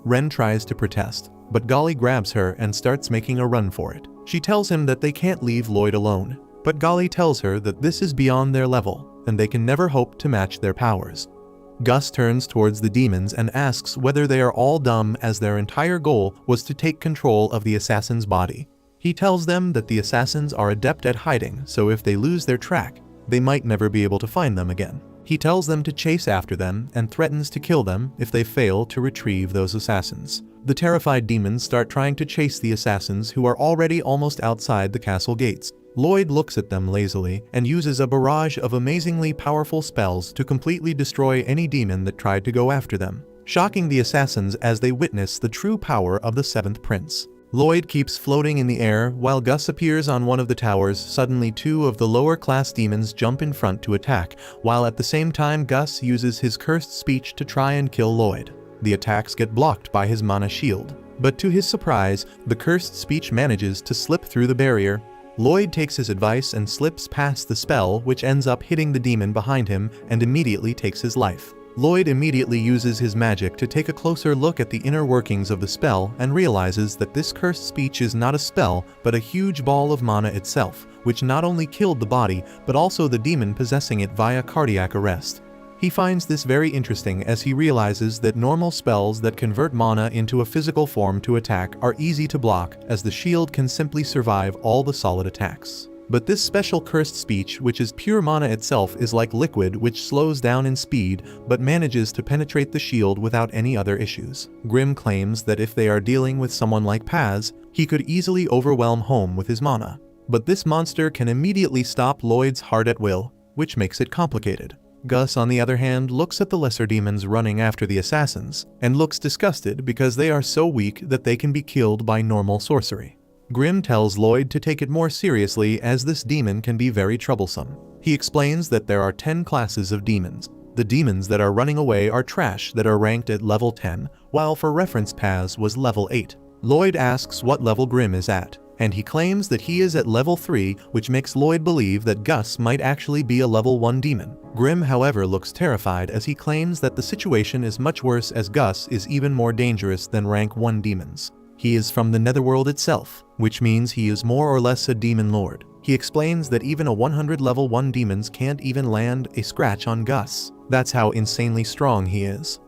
Ren tries to protest, but Golly grabs her and starts making a run for it. She tells him that they can't leave Lloyd alone, but Golly tells her that this is beyond their level and they can never hope to match their powers. Gus turns towards the demons and asks whether they are all dumb, as their entire goal was to take control of the assassin's body. He tells them that the assassins are adept at hiding, so if they lose their track, they might never be able to find them again. He tells them to chase after them and threatens to kill them if they fail to retrieve those assassins. The terrified demons start trying to chase the assassins, who are already almost outside the castle gates. Lloyd looks at them lazily and uses a barrage of amazingly powerful spells to completely destroy any demon that tried to go after them, shocking the assassins as they witness the true power of the seventh prince. Lloyd keeps floating in the air while Gus appears on one of the towers. Suddenly, two of the lower class demons jump in front to attack, while at the same time Gus uses his cursed speech to try and kill Lloyd. The attacks get blocked by his mana shield, but to his surprise, the cursed speech manages to slip through the barrier. Lloyd takes his advice and slips past the spell, which ends up hitting the demon behind him and immediately takes his life. Lloyd immediately uses his magic to take a closer look at the inner workings of the spell and realizes that this cursed speech is not a spell but a huge ball of mana itself, which not only killed the body but also the demon possessing it via cardiac arrest. He finds this very interesting as he realizes that normal spells that convert mana into a physical form to attack are easy to block, as the shield can simply survive all the solid attacks. But this special cursed speech, which is pure mana itself, is like liquid, which slows down in speed but manages to penetrate the shield without any other issues. Grim claims that if they are dealing with someone like Paz, he could easily overwhelm home with his mana. But this monster can immediately stop Lloyd's heart at will, which makes it complicated. Gus, on the other hand, looks at the lesser demons running after the assassins, and looks disgusted because they are so weak that they can be killed by normal sorcery. Grimm tells Lloyd to take it more seriously as this demon can be very troublesome. He explains that there are 10 classes of demons. The demons that are running away are trash that are ranked at level 10, while for reference Paz was level 8. Lloyd asks what level Grimm is at, and he claims that he is at level 3, which makes Lloyd believe that Gus might actually be a level 1 demon. Grimm, however, looks terrified as he claims that the situation is much worse as Gus is even more dangerous than rank 1 demons. He is from the netherworld itself, which means he is more or less a demon lord. He explains that even a 100 level 1 demons can't even land a scratch on Gus. That's how insanely strong he is.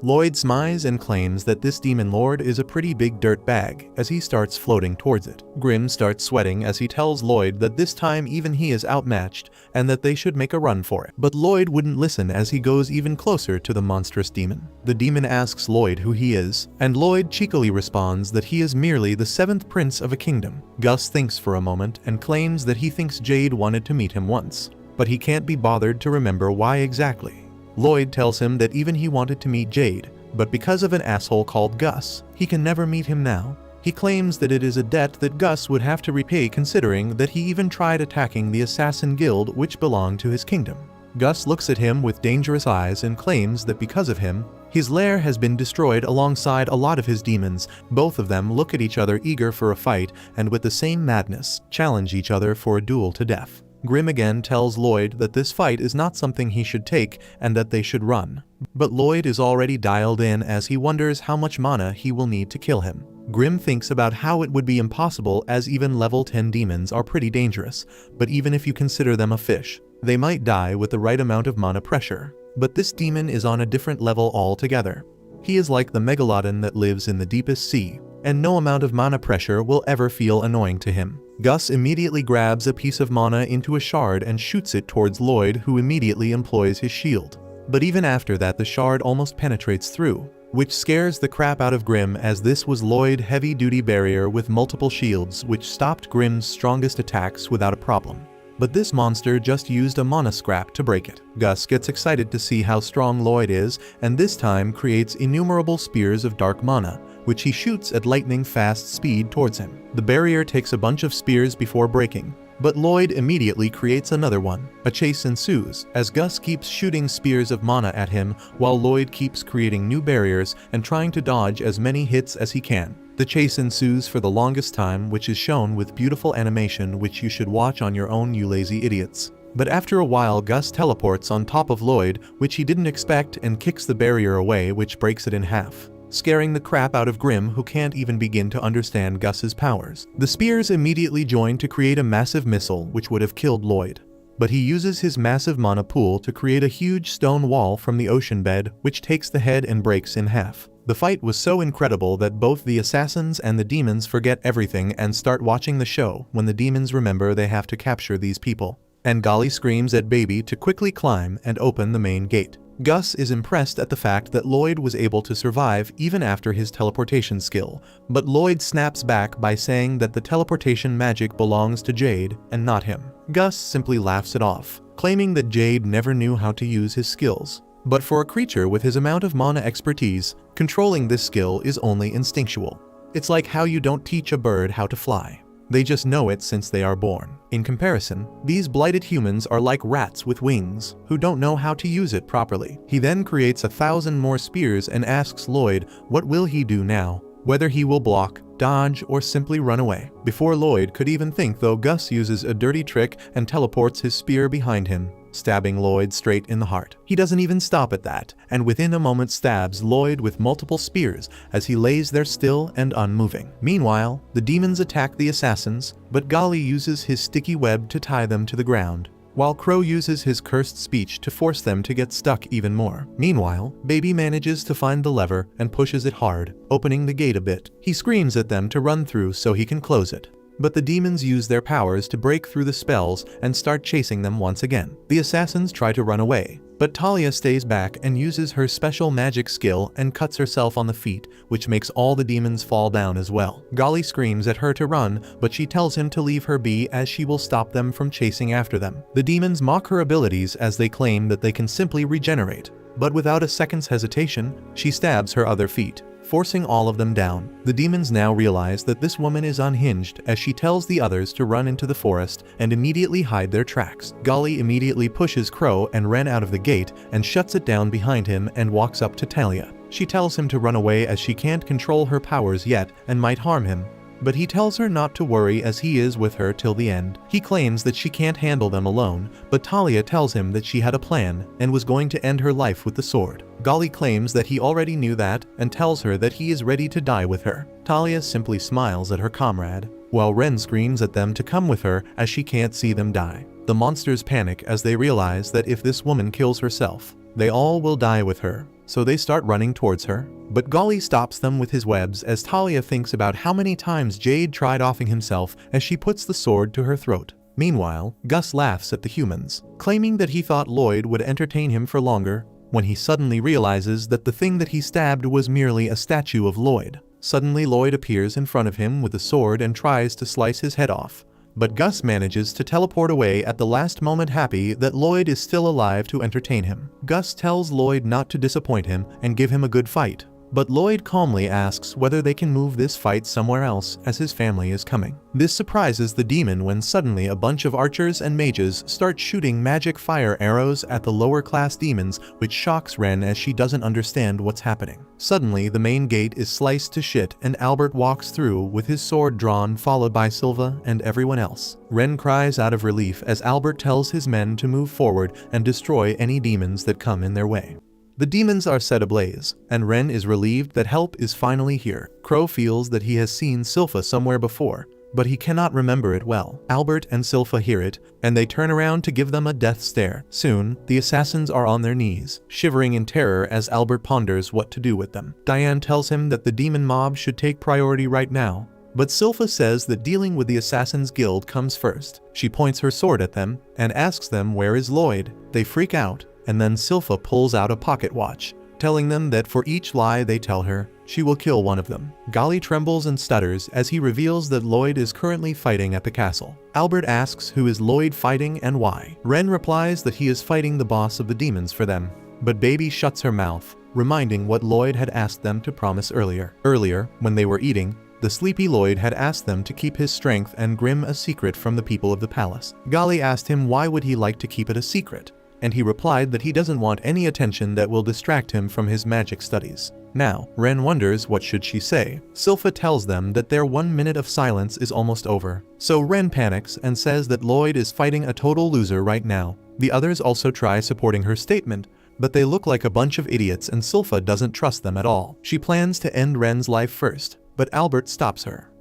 Lloyd smiles and claims that this demon lord is a pretty big dirt bag as he starts floating towards it. Grimm starts sweating as he tells Lloyd that this time even he is outmatched and that they should make a run for it. But Lloyd wouldn't listen as he goes even closer to the monstrous demon. The demon asks Lloyd who he is, and Lloyd cheekily responds that he is merely the 7th prince of a kingdom. Gus thinks for a moment and claims that he thinks Jade wanted to meet him once, but he can't be bothered to remember why exactly. Lloyd tells him that even he wanted to meet Jade, but because of an asshole called Gus, he can never meet him now. He claims that it is a debt that Gus would have to repay considering that he even tried attacking the assassin guild which belonged to his kingdom. Gus looks at him with dangerous eyes and claims that because of him, his lair has been destroyed alongside a lot of his demons. Both of them look at each other eager for a fight and with the same madness, challenge each other for a duel to death. Grimm again tells Lloyd that this fight is not something he should take and that they should run. But Lloyd is already dialed in as he wonders how much mana he will need to kill him. Grimm thinks about how it would be impossible as even level 10 demons are pretty dangerous, but even if you consider them a fish, they might die with the right amount of mana pressure. But this demon is on a different level altogether. He is like the megalodon that lives in the deepest sea, and no amount of mana pressure will ever feel annoying to him. Gus immediately grabs a piece of mana into a shard and shoots it towards Lloyd, who immediately employs his shield. But even after that, the shard almost penetrates through, which scares the crap out of Grimm as this was Lloyd's heavy-duty barrier with multiple shields which stopped Grimm's strongest attacks without a problem. But this monster just used a mana scrap to break it. Gus gets excited to see how strong Lloyd is and this time creates innumerable spears of dark mana, which he shoots at lightning-fast speed towards him. The barrier takes a bunch of spears before breaking, but Lloyd immediately creates another one. A chase ensues, as Gus keeps shooting spears of mana at him while Lloyd keeps creating new barriers and trying to dodge as many hits as he can. The chase ensues for the longest time, which is shown with beautiful animation which you should watch on your own, you lazy idiots. But after a while, Gus teleports on top of Lloyd, which he didn't expect, and kicks the barrier away, which breaks it in half, scaring the crap out of Grimm, who can't even begin to understand Gus's powers. The spears immediately join to create a massive missile which would have killed Lloyd. But he uses his massive mana pool to create a huge stone wall from the ocean bed, which takes the head and breaks in half. The fight was so incredible that both the assassins and the demons forget everything and start watching the show when the demons remember they have to capture these people. And Golly screams at Baby to quickly climb and open the main gate. Gus is impressed at the fact that Lloyd was able to survive even after his teleportation skill, but Lloyd snaps back by saying that the teleportation magic belongs to Jade and not him. Gus simply laughs it off, claiming that Jade never knew how to use his skills. But for a creature with his amount of mana expertise, controlling this skill is only instinctual. It's like how you don't teach a bird how to fly. They just know it since they are born. In comparison, these blighted humans are like rats with wings, who don't know how to use it properly. He then creates 1,000 more spears and asks Lloyd what will he do now, whether he will block, dodge, or simply run away. Before Lloyd could even think though, Gus uses a dirty trick and teleports his spear behind him, stabbing Lloyd straight in the heart. He doesn't even stop at that, and within a moment stabs Lloyd with multiple spears as he lays there still and unmoving. Meanwhile, the demons attack the assassins, but Golly uses his sticky web to tie them to the ground, while Crow uses his cursed speech to force them to get stuck even more. Meanwhile, Baby manages to find the lever and pushes it hard, opening the gate a bit. He screams at them to run through so he can close it. but the demons use their powers to break through the spells and start chasing them once again. The assassins try to run away, but Talia stays back and uses her special magic skill and cuts herself on the feet, which makes all the demons fall down as well. Golly screams at her to run, but she tells him to leave her be as she will stop them from chasing after them. The demons mock her abilities as they claim that they can simply regenerate, but without a second's hesitation, she stabs her other feet, forcing all of them down. The demons now realize that this woman is unhinged as she tells the others to run into the forest and immediately hide their tracks. Golly immediately pushes Crow and Ren out of the gate and shuts it down behind him and walks up to Talia. She tells him to run away as she can't control her powers yet and might harm him, but he tells her not to worry as he is with her till the end. He claims that she can't handle them alone, but Talia tells him that she had a plan and was going to end her life with the sword. Golly claims that he already knew that and tells her that he is ready to die with her. Talia simply smiles at her comrade, while Ren screams at them to come with her as she can't see them die. The monsters panic as they realize that if this woman kills herself, they all will die with her, so they start running towards her. But Golly stops them with his webs as Talia thinks about how many times Jade tried offing himself as she puts the sword to her throat. Meanwhile, Gus laughs at the humans, claiming that he thought Lloyd would entertain him for longer, when he suddenly realizes that the thing that he stabbed was merely a statue of Lloyd. Suddenly Lloyd appears in front of him with a sword and tries to slice his head off, but Gus manages to teleport away at the last moment, happy that Lloyd is still alive to entertain him. Gus tells Lloyd not to disappoint him and give him a good fight, but Lloyd calmly asks whether they can move this fight somewhere else as his family is coming. This surprises the demon when suddenly a bunch of archers and mages start shooting magic fire arrows at the lower class demons, which shocks Ren as she doesn't understand what's happening. Suddenly the main gate is sliced to shit and Albert walks through with his sword drawn, followed by Silva and everyone else. Ren cries out of relief as Albert tells his men to move forward and destroy any demons that come in their way. The demons are set ablaze, and Ren is relieved that help is finally here. Crow feels that he has seen Silpha somewhere before, but he cannot remember it well. Albert and Silpha hear it, and they turn around to give them a death stare. Soon, the assassins are on their knees, shivering in terror as Albert ponders what to do with them. Diane tells him that the demon mob should take priority right now, but Silpha says that dealing with the Assassin's Guild comes first. She points her sword at them and asks them where is Lloyd. They freak out, and then Silpha pulls out a pocket watch, telling them that for each lie they tell her, she will kill one of them. Golly trembles and stutters as he reveals that Lloyd is currently fighting at the castle. Albert asks who is Lloyd fighting and why. Ren replies that he is fighting the boss of the demons for them, but Baby shuts her mouth, reminding what Lloyd had asked them to promise earlier. Earlier, when they were eating, the sleepy Lloyd had asked them to keep his strength and Grim a secret from the people of the palace. Golly asked him why would he like to keep it a secret, and he replied that he doesn't want any attention that will distract him from his magic studies. Now, Ren wonders what should she say. Silpha tells them that their 1 minute of silence is almost over. So Ren panics and says that Lloyd is fighting a total loser right now. The others also try supporting her statement, but they look like a bunch of idiots and Silpha doesn't trust them at all. She plans to end Ren's life first, but Albert stops her.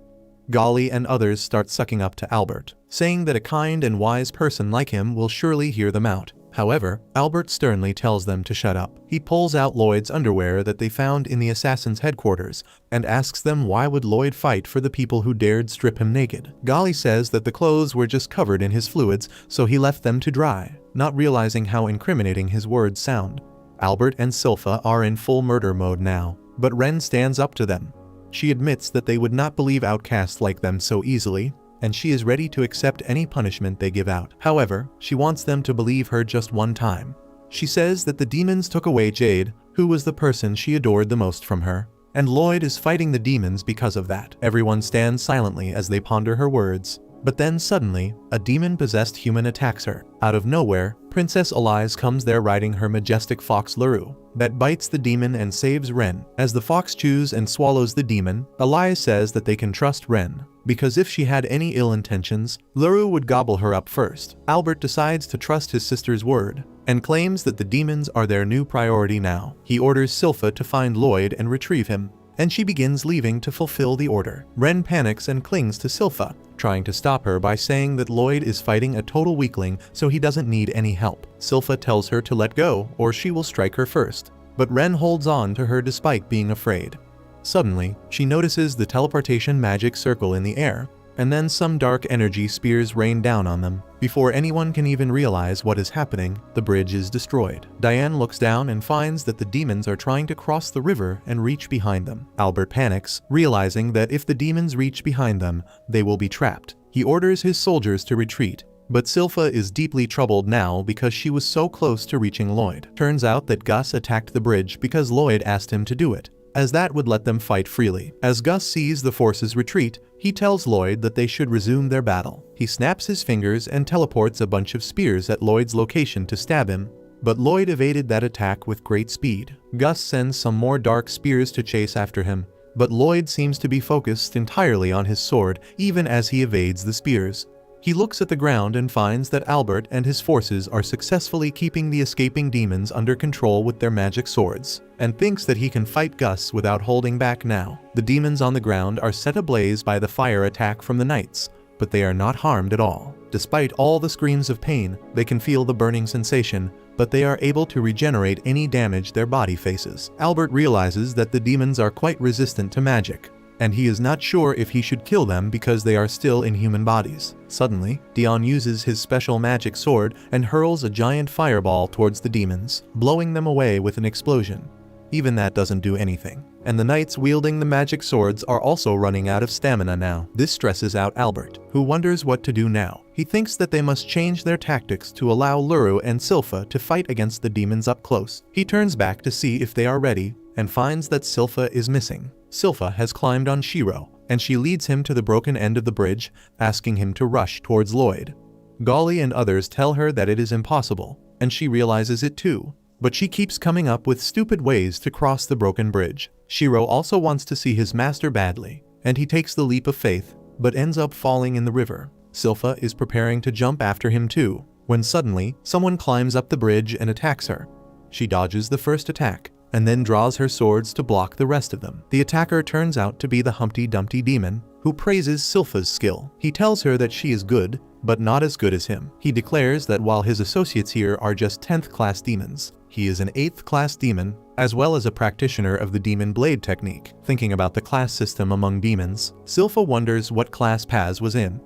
Golly and others start sucking up to Albert, saying that a kind and wise person like him will surely hear them out. However, Albert sternly tells them to shut up. He pulls out Lloyd's underwear that they found in the assassin's headquarters and asks them why would Lloyd fight for the people who dared strip him naked. Golly says that the clothes were just covered in his fluids, so he left them to dry, not realizing how incriminating his words sound. Albert and Silpha are in full murder mode now, but Ren stands up to them. She admits that they would not believe outcasts like them so easily, and she is ready to accept any punishment they give out. However, she wants them to believe her just one time. She says that the demons took away Jade, who was the person she adored the most from her, and Lloyd is fighting the demons because of that. Everyone stands silently as they ponder her words, but then suddenly, a demon-possessed human attacks her. Out of nowhere, Princess Elise comes there riding her majestic fox Laru, that bites the demon and saves Ren. As the fox chews and swallows the demon, Elise says that they can trust Ren, because if she had any ill intentions, Laru would gobble her up first. Albert decides to trust his sister's word, and claims that the demons are their new priority now. He orders Silpha to find Lloyd and retrieve him, and she begins leaving to fulfill the order. Ren panics and clings to Silpha, trying to stop her by saying that Lloyd is fighting a total weakling so he doesn't need any help. Silpha tells her to let go or she will strike her first, but Ren holds on to her despite being afraid. Suddenly, she notices the teleportation magic circle in the air and then some dark energy spears rain down on them. Before anyone can even realize what is happening, the bridge is destroyed. Diane looks down and finds that the demons are trying to cross the river and reach behind them. Albert panics, realizing that if the demons reach behind them, they will be trapped. He orders his soldiers to retreat, but Silpha is deeply troubled now because she was so close to reaching Lloyd. Turns out that Gus attacked the bridge because Lloyd asked him to do it, as that would let them fight freely. As Gus sees the forces retreat, he tells Lloyd that they should resume their battle. He snaps his fingers and teleports a bunch of spears at Lloyd's location to stab him, but Lloyd evaded that attack with great speed. Gus sends some more dark spears to chase after him, but Lloyd seems to be focused entirely on his sword even as he evades the spears. He looks at the ground and finds that Albert and his forces are successfully keeping the escaping demons under control with their magic swords, and thinks that he can fight Gus without holding back now. The demons on the ground are set ablaze by the fire attack from the knights, but they are not harmed at all. Despite all the screams of pain, they can feel the burning sensation, but they are able to regenerate any damage their body faces. Albert realizes that the demons are quite resistant to magic, and he is not sure if he should kill them because they are still in human bodies. Suddenly, Dion uses his special magic sword and hurls a giant fireball towards the demons, blowing them away with an explosion. Even that doesn't do anything, and the knights wielding the magic swords are also running out of stamina now. This stresses out Albert, who wonders what to do now. He thinks that they must change their tactics to allow Luru and Silpha to fight against the demons up close. He turns back to see if they are ready, and finds that Silpha is missing. Silpha has climbed on Shiro, and she leads him to the broken end of the bridge, asking him to rush towards Lloyd. Golly and others tell her that it is impossible, and she realizes it too, but she keeps coming up with stupid ways to cross the broken bridge. Shiro also wants to see his master badly, and he takes the leap of faith, but ends up falling in the river. Silpha is preparing to jump after him too, when suddenly, someone climbs up the bridge and attacks her. She dodges the first attack, and then draws her swords to block the rest of them. The attacker turns out to be the Humpty Dumpty demon, who praises Silpha's skill. He tells her that she is good, but not as good as him. He declares that while his associates here are just 10th class demons, he is an 8th class demon, as well as a practitioner of the demon blade technique. Thinking about the class system among demons, Silpha wonders what class Paz was in.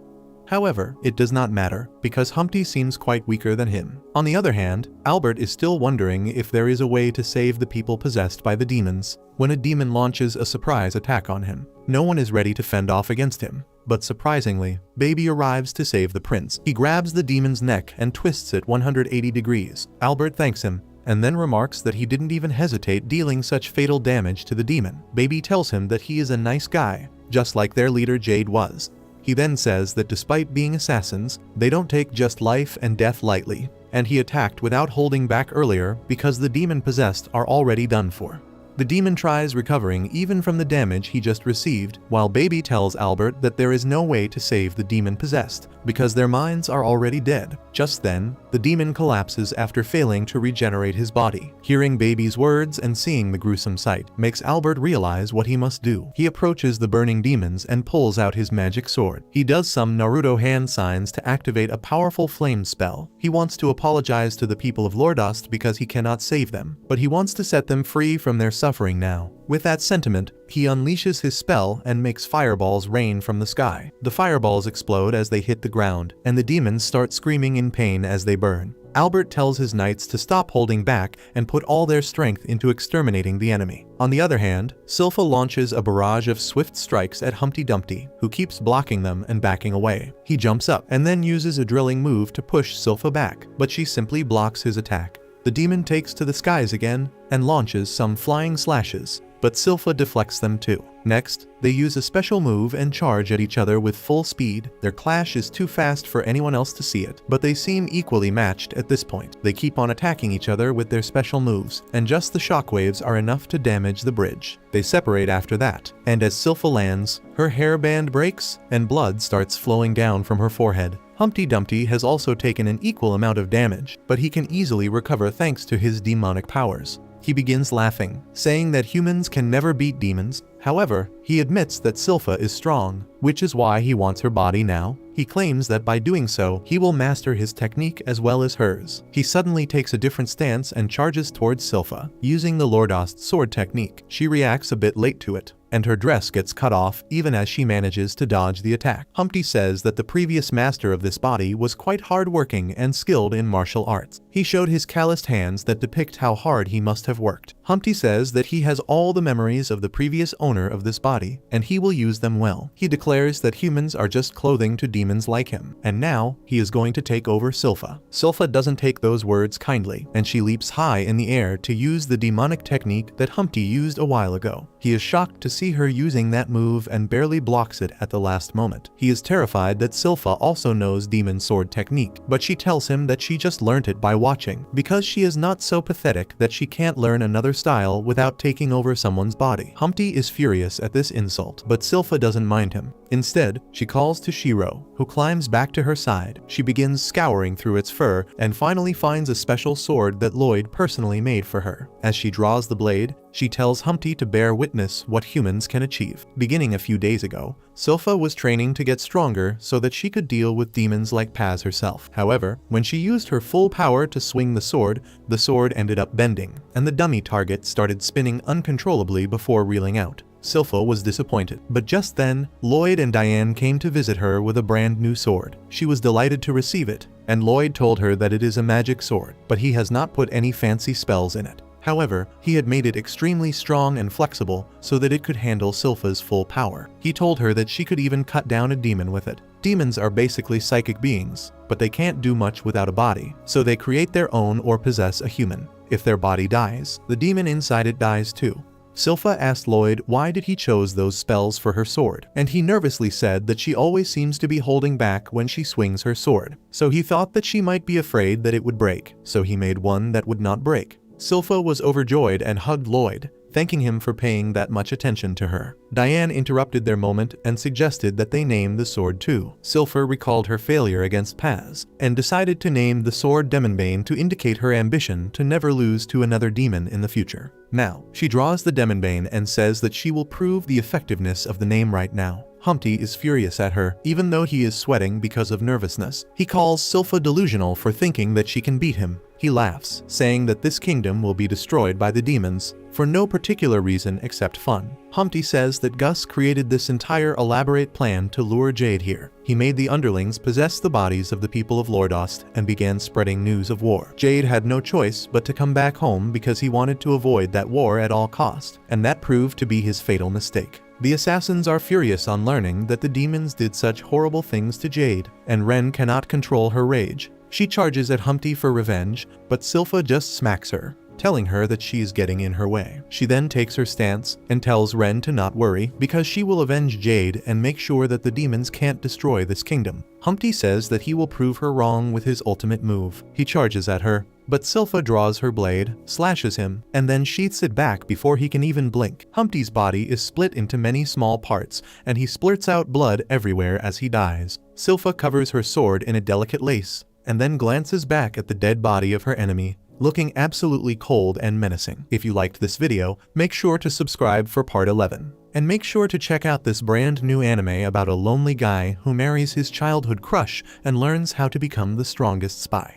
However, it does not matter, because Humpty seems quite weaker than him. On the other hand, Albert is still wondering if there is a way to save the people possessed by the demons, when a demon launches a surprise attack on him. No one is ready to fend off against him, but surprisingly, Baby arrives to save the prince. He grabs the demon's neck and twists it 180 degrees. Albert thanks him, and then remarks that he didn't even hesitate dealing such fatal damage to the demon. Baby tells him that he is a nice guy, just like their leader Jade was. He then says that despite being assassins, they don't take just life and death lightly, and he attacked without holding back earlier because the demon possessed are already done for. The demon tries recovering even from the damage he just received, while Baby tells Albert that there is no way to save the demon possessed, because their minds are already dead. Just then, the demon collapses after failing to regenerate his body. Hearing Baby's words and seeing the gruesome sight makes Albert realize what he must do. He approaches the burning demons and pulls out his magic sword. He does some Naruto hand signs to activate a powerful flame spell. He wants to apologize to the people of Lordost because he cannot save them, but he wants to set them free from their suffering now. With that sentiment, he unleashes his spell and makes fireballs rain from the sky. The fireballs explode as they hit the ground, and the demons start screaming in pain as they burn. Albert tells his knights to stop holding back and put all their strength into exterminating the enemy. On the other hand, Silpha launches a barrage of swift strikes at Humpty Dumpty, who keeps blocking them and backing away. He jumps up and then uses a drilling move to push Silpha back, but she simply blocks his attack. The demon takes to the skies again and launches some flying slashes, but Silpha deflects them too. Next, they use a special move and charge at each other with full speed. Their clash is too fast for anyone else to see it, but they seem equally matched at this point. They keep on attacking each other with their special moves, and just the shockwaves are enough to damage the bridge. They separate after that, and as Silpha lands, her hairband breaks and blood starts flowing down from her forehead. Humpty Dumpty has also taken an equal amount of damage, but he can easily recover thanks to his demonic powers. He begins laughing, saying that humans can never beat demons. However, he admits that Silpha is strong, which is why he wants her body now. He claims that by doing so, he will master his technique as well as hers. He suddenly takes a different stance and charges towards Silpha, using the Lordost sword technique. She reacts a bit late to it, and her dress gets cut off even as she manages to dodge the attack. Humpty says that the previous master of this body was quite hard-working and skilled in martial arts. He showed his calloused hands that depict how hard he must have worked. Humpty says that he has all the memories of the previous owner of this body, and he will use them well. He declares that humans are just clothing to demons like him, and now he is going to take over Silpha. Silpha doesn't take those words kindly, and she leaps high in the air to use the demonic technique that Humpty used a while ago. He is shocked to see her using that move and barely blocks it at the last moment. He is terrified that Silpha also knows demon sword technique, but she tells him that she just learnt it by watching, because she is not so pathetic that she can't learn another style without taking over someone's body. Humpty is furious at this insult, but Silpha doesn't mind him. Instead, she calls to Shiro, who climbs back to her side. She begins scouring through its fur and finally finds a special sword that Lloyd personally made for her. As she draws the blade, she tells Humpty to bear witness what humans can achieve. Beginning a few days ago, Silpha was training to get stronger so that she could deal with demons like Paz herself. However, when she used her full power to swing the sword ended up bending, and the dummy target started spinning uncontrollably before reeling out. Silpha was disappointed, but just then, Lloyd and Diane came to visit her with a brand new sword. She was delighted to receive it, and Lloyd told her that it is a magic sword, but he has not put any fancy spells in it. However, he had made it extremely strong and flexible so that it could handle Silpha's full power. He told her that she could even cut down a demon with it. Demons are basically psychic beings, but they can't do much without a body, so they create their own or possess a human. If their body dies, the demon inside it dies too. Silpha asked Lloyd why did he chose those spells for her sword, and he nervously said that she always seems to be holding back when she swings her sword, so he thought that she might be afraid that it would break, so he made one that would not break. Silpha was overjoyed and hugged Lloyd, thanking him for paying that much attention to her. Diane interrupted their moment and suggested that they name the sword too. Silpha recalled her failure against Paz, and decided to name the sword Demonbane to indicate her ambition to never lose to another demon in the future. Now, she draws the Demonbane and says that she will prove the effectiveness of the name right now. Humpty is furious at her, even though he is sweating because of nervousness. He calls Silpha delusional for thinking that she can beat him. He laughs, saying that this kingdom will be destroyed by the demons for no particular reason except fun. Humpty says that Gus created this entire elaborate plan to lure Jade here. He made the underlings possess the bodies of the people of Lordost and began spreading news of war. Jade had no choice but to come back home because he wanted to avoid that war at all cost, and that proved to be his fatal mistake. The assassins are furious on learning that the demons did such horrible things to Jade, and Ren cannot control her rage. She charges at Humpty for revenge, but Silpha just smacks her, telling her that she is getting in her way. She then takes her stance and tells Ren to not worry because she will avenge Jade and make sure that the demons can't destroy this kingdom. Humpty says that he will prove her wrong with his ultimate move. He charges at her, but Silpha draws her blade, slashes him, and then sheaths it back before he can even blink. Humpty's body is split into many small parts, and he splurts out blood everywhere as he dies. Silpha covers her sword in a delicate lace, and then glances back at the dead body of her enemy, looking absolutely cold and menacing. If you liked this video, make sure to subscribe for part 11. And make sure to check out this brand new anime about a lonely guy who marries his childhood crush and learns how to become the strongest spy.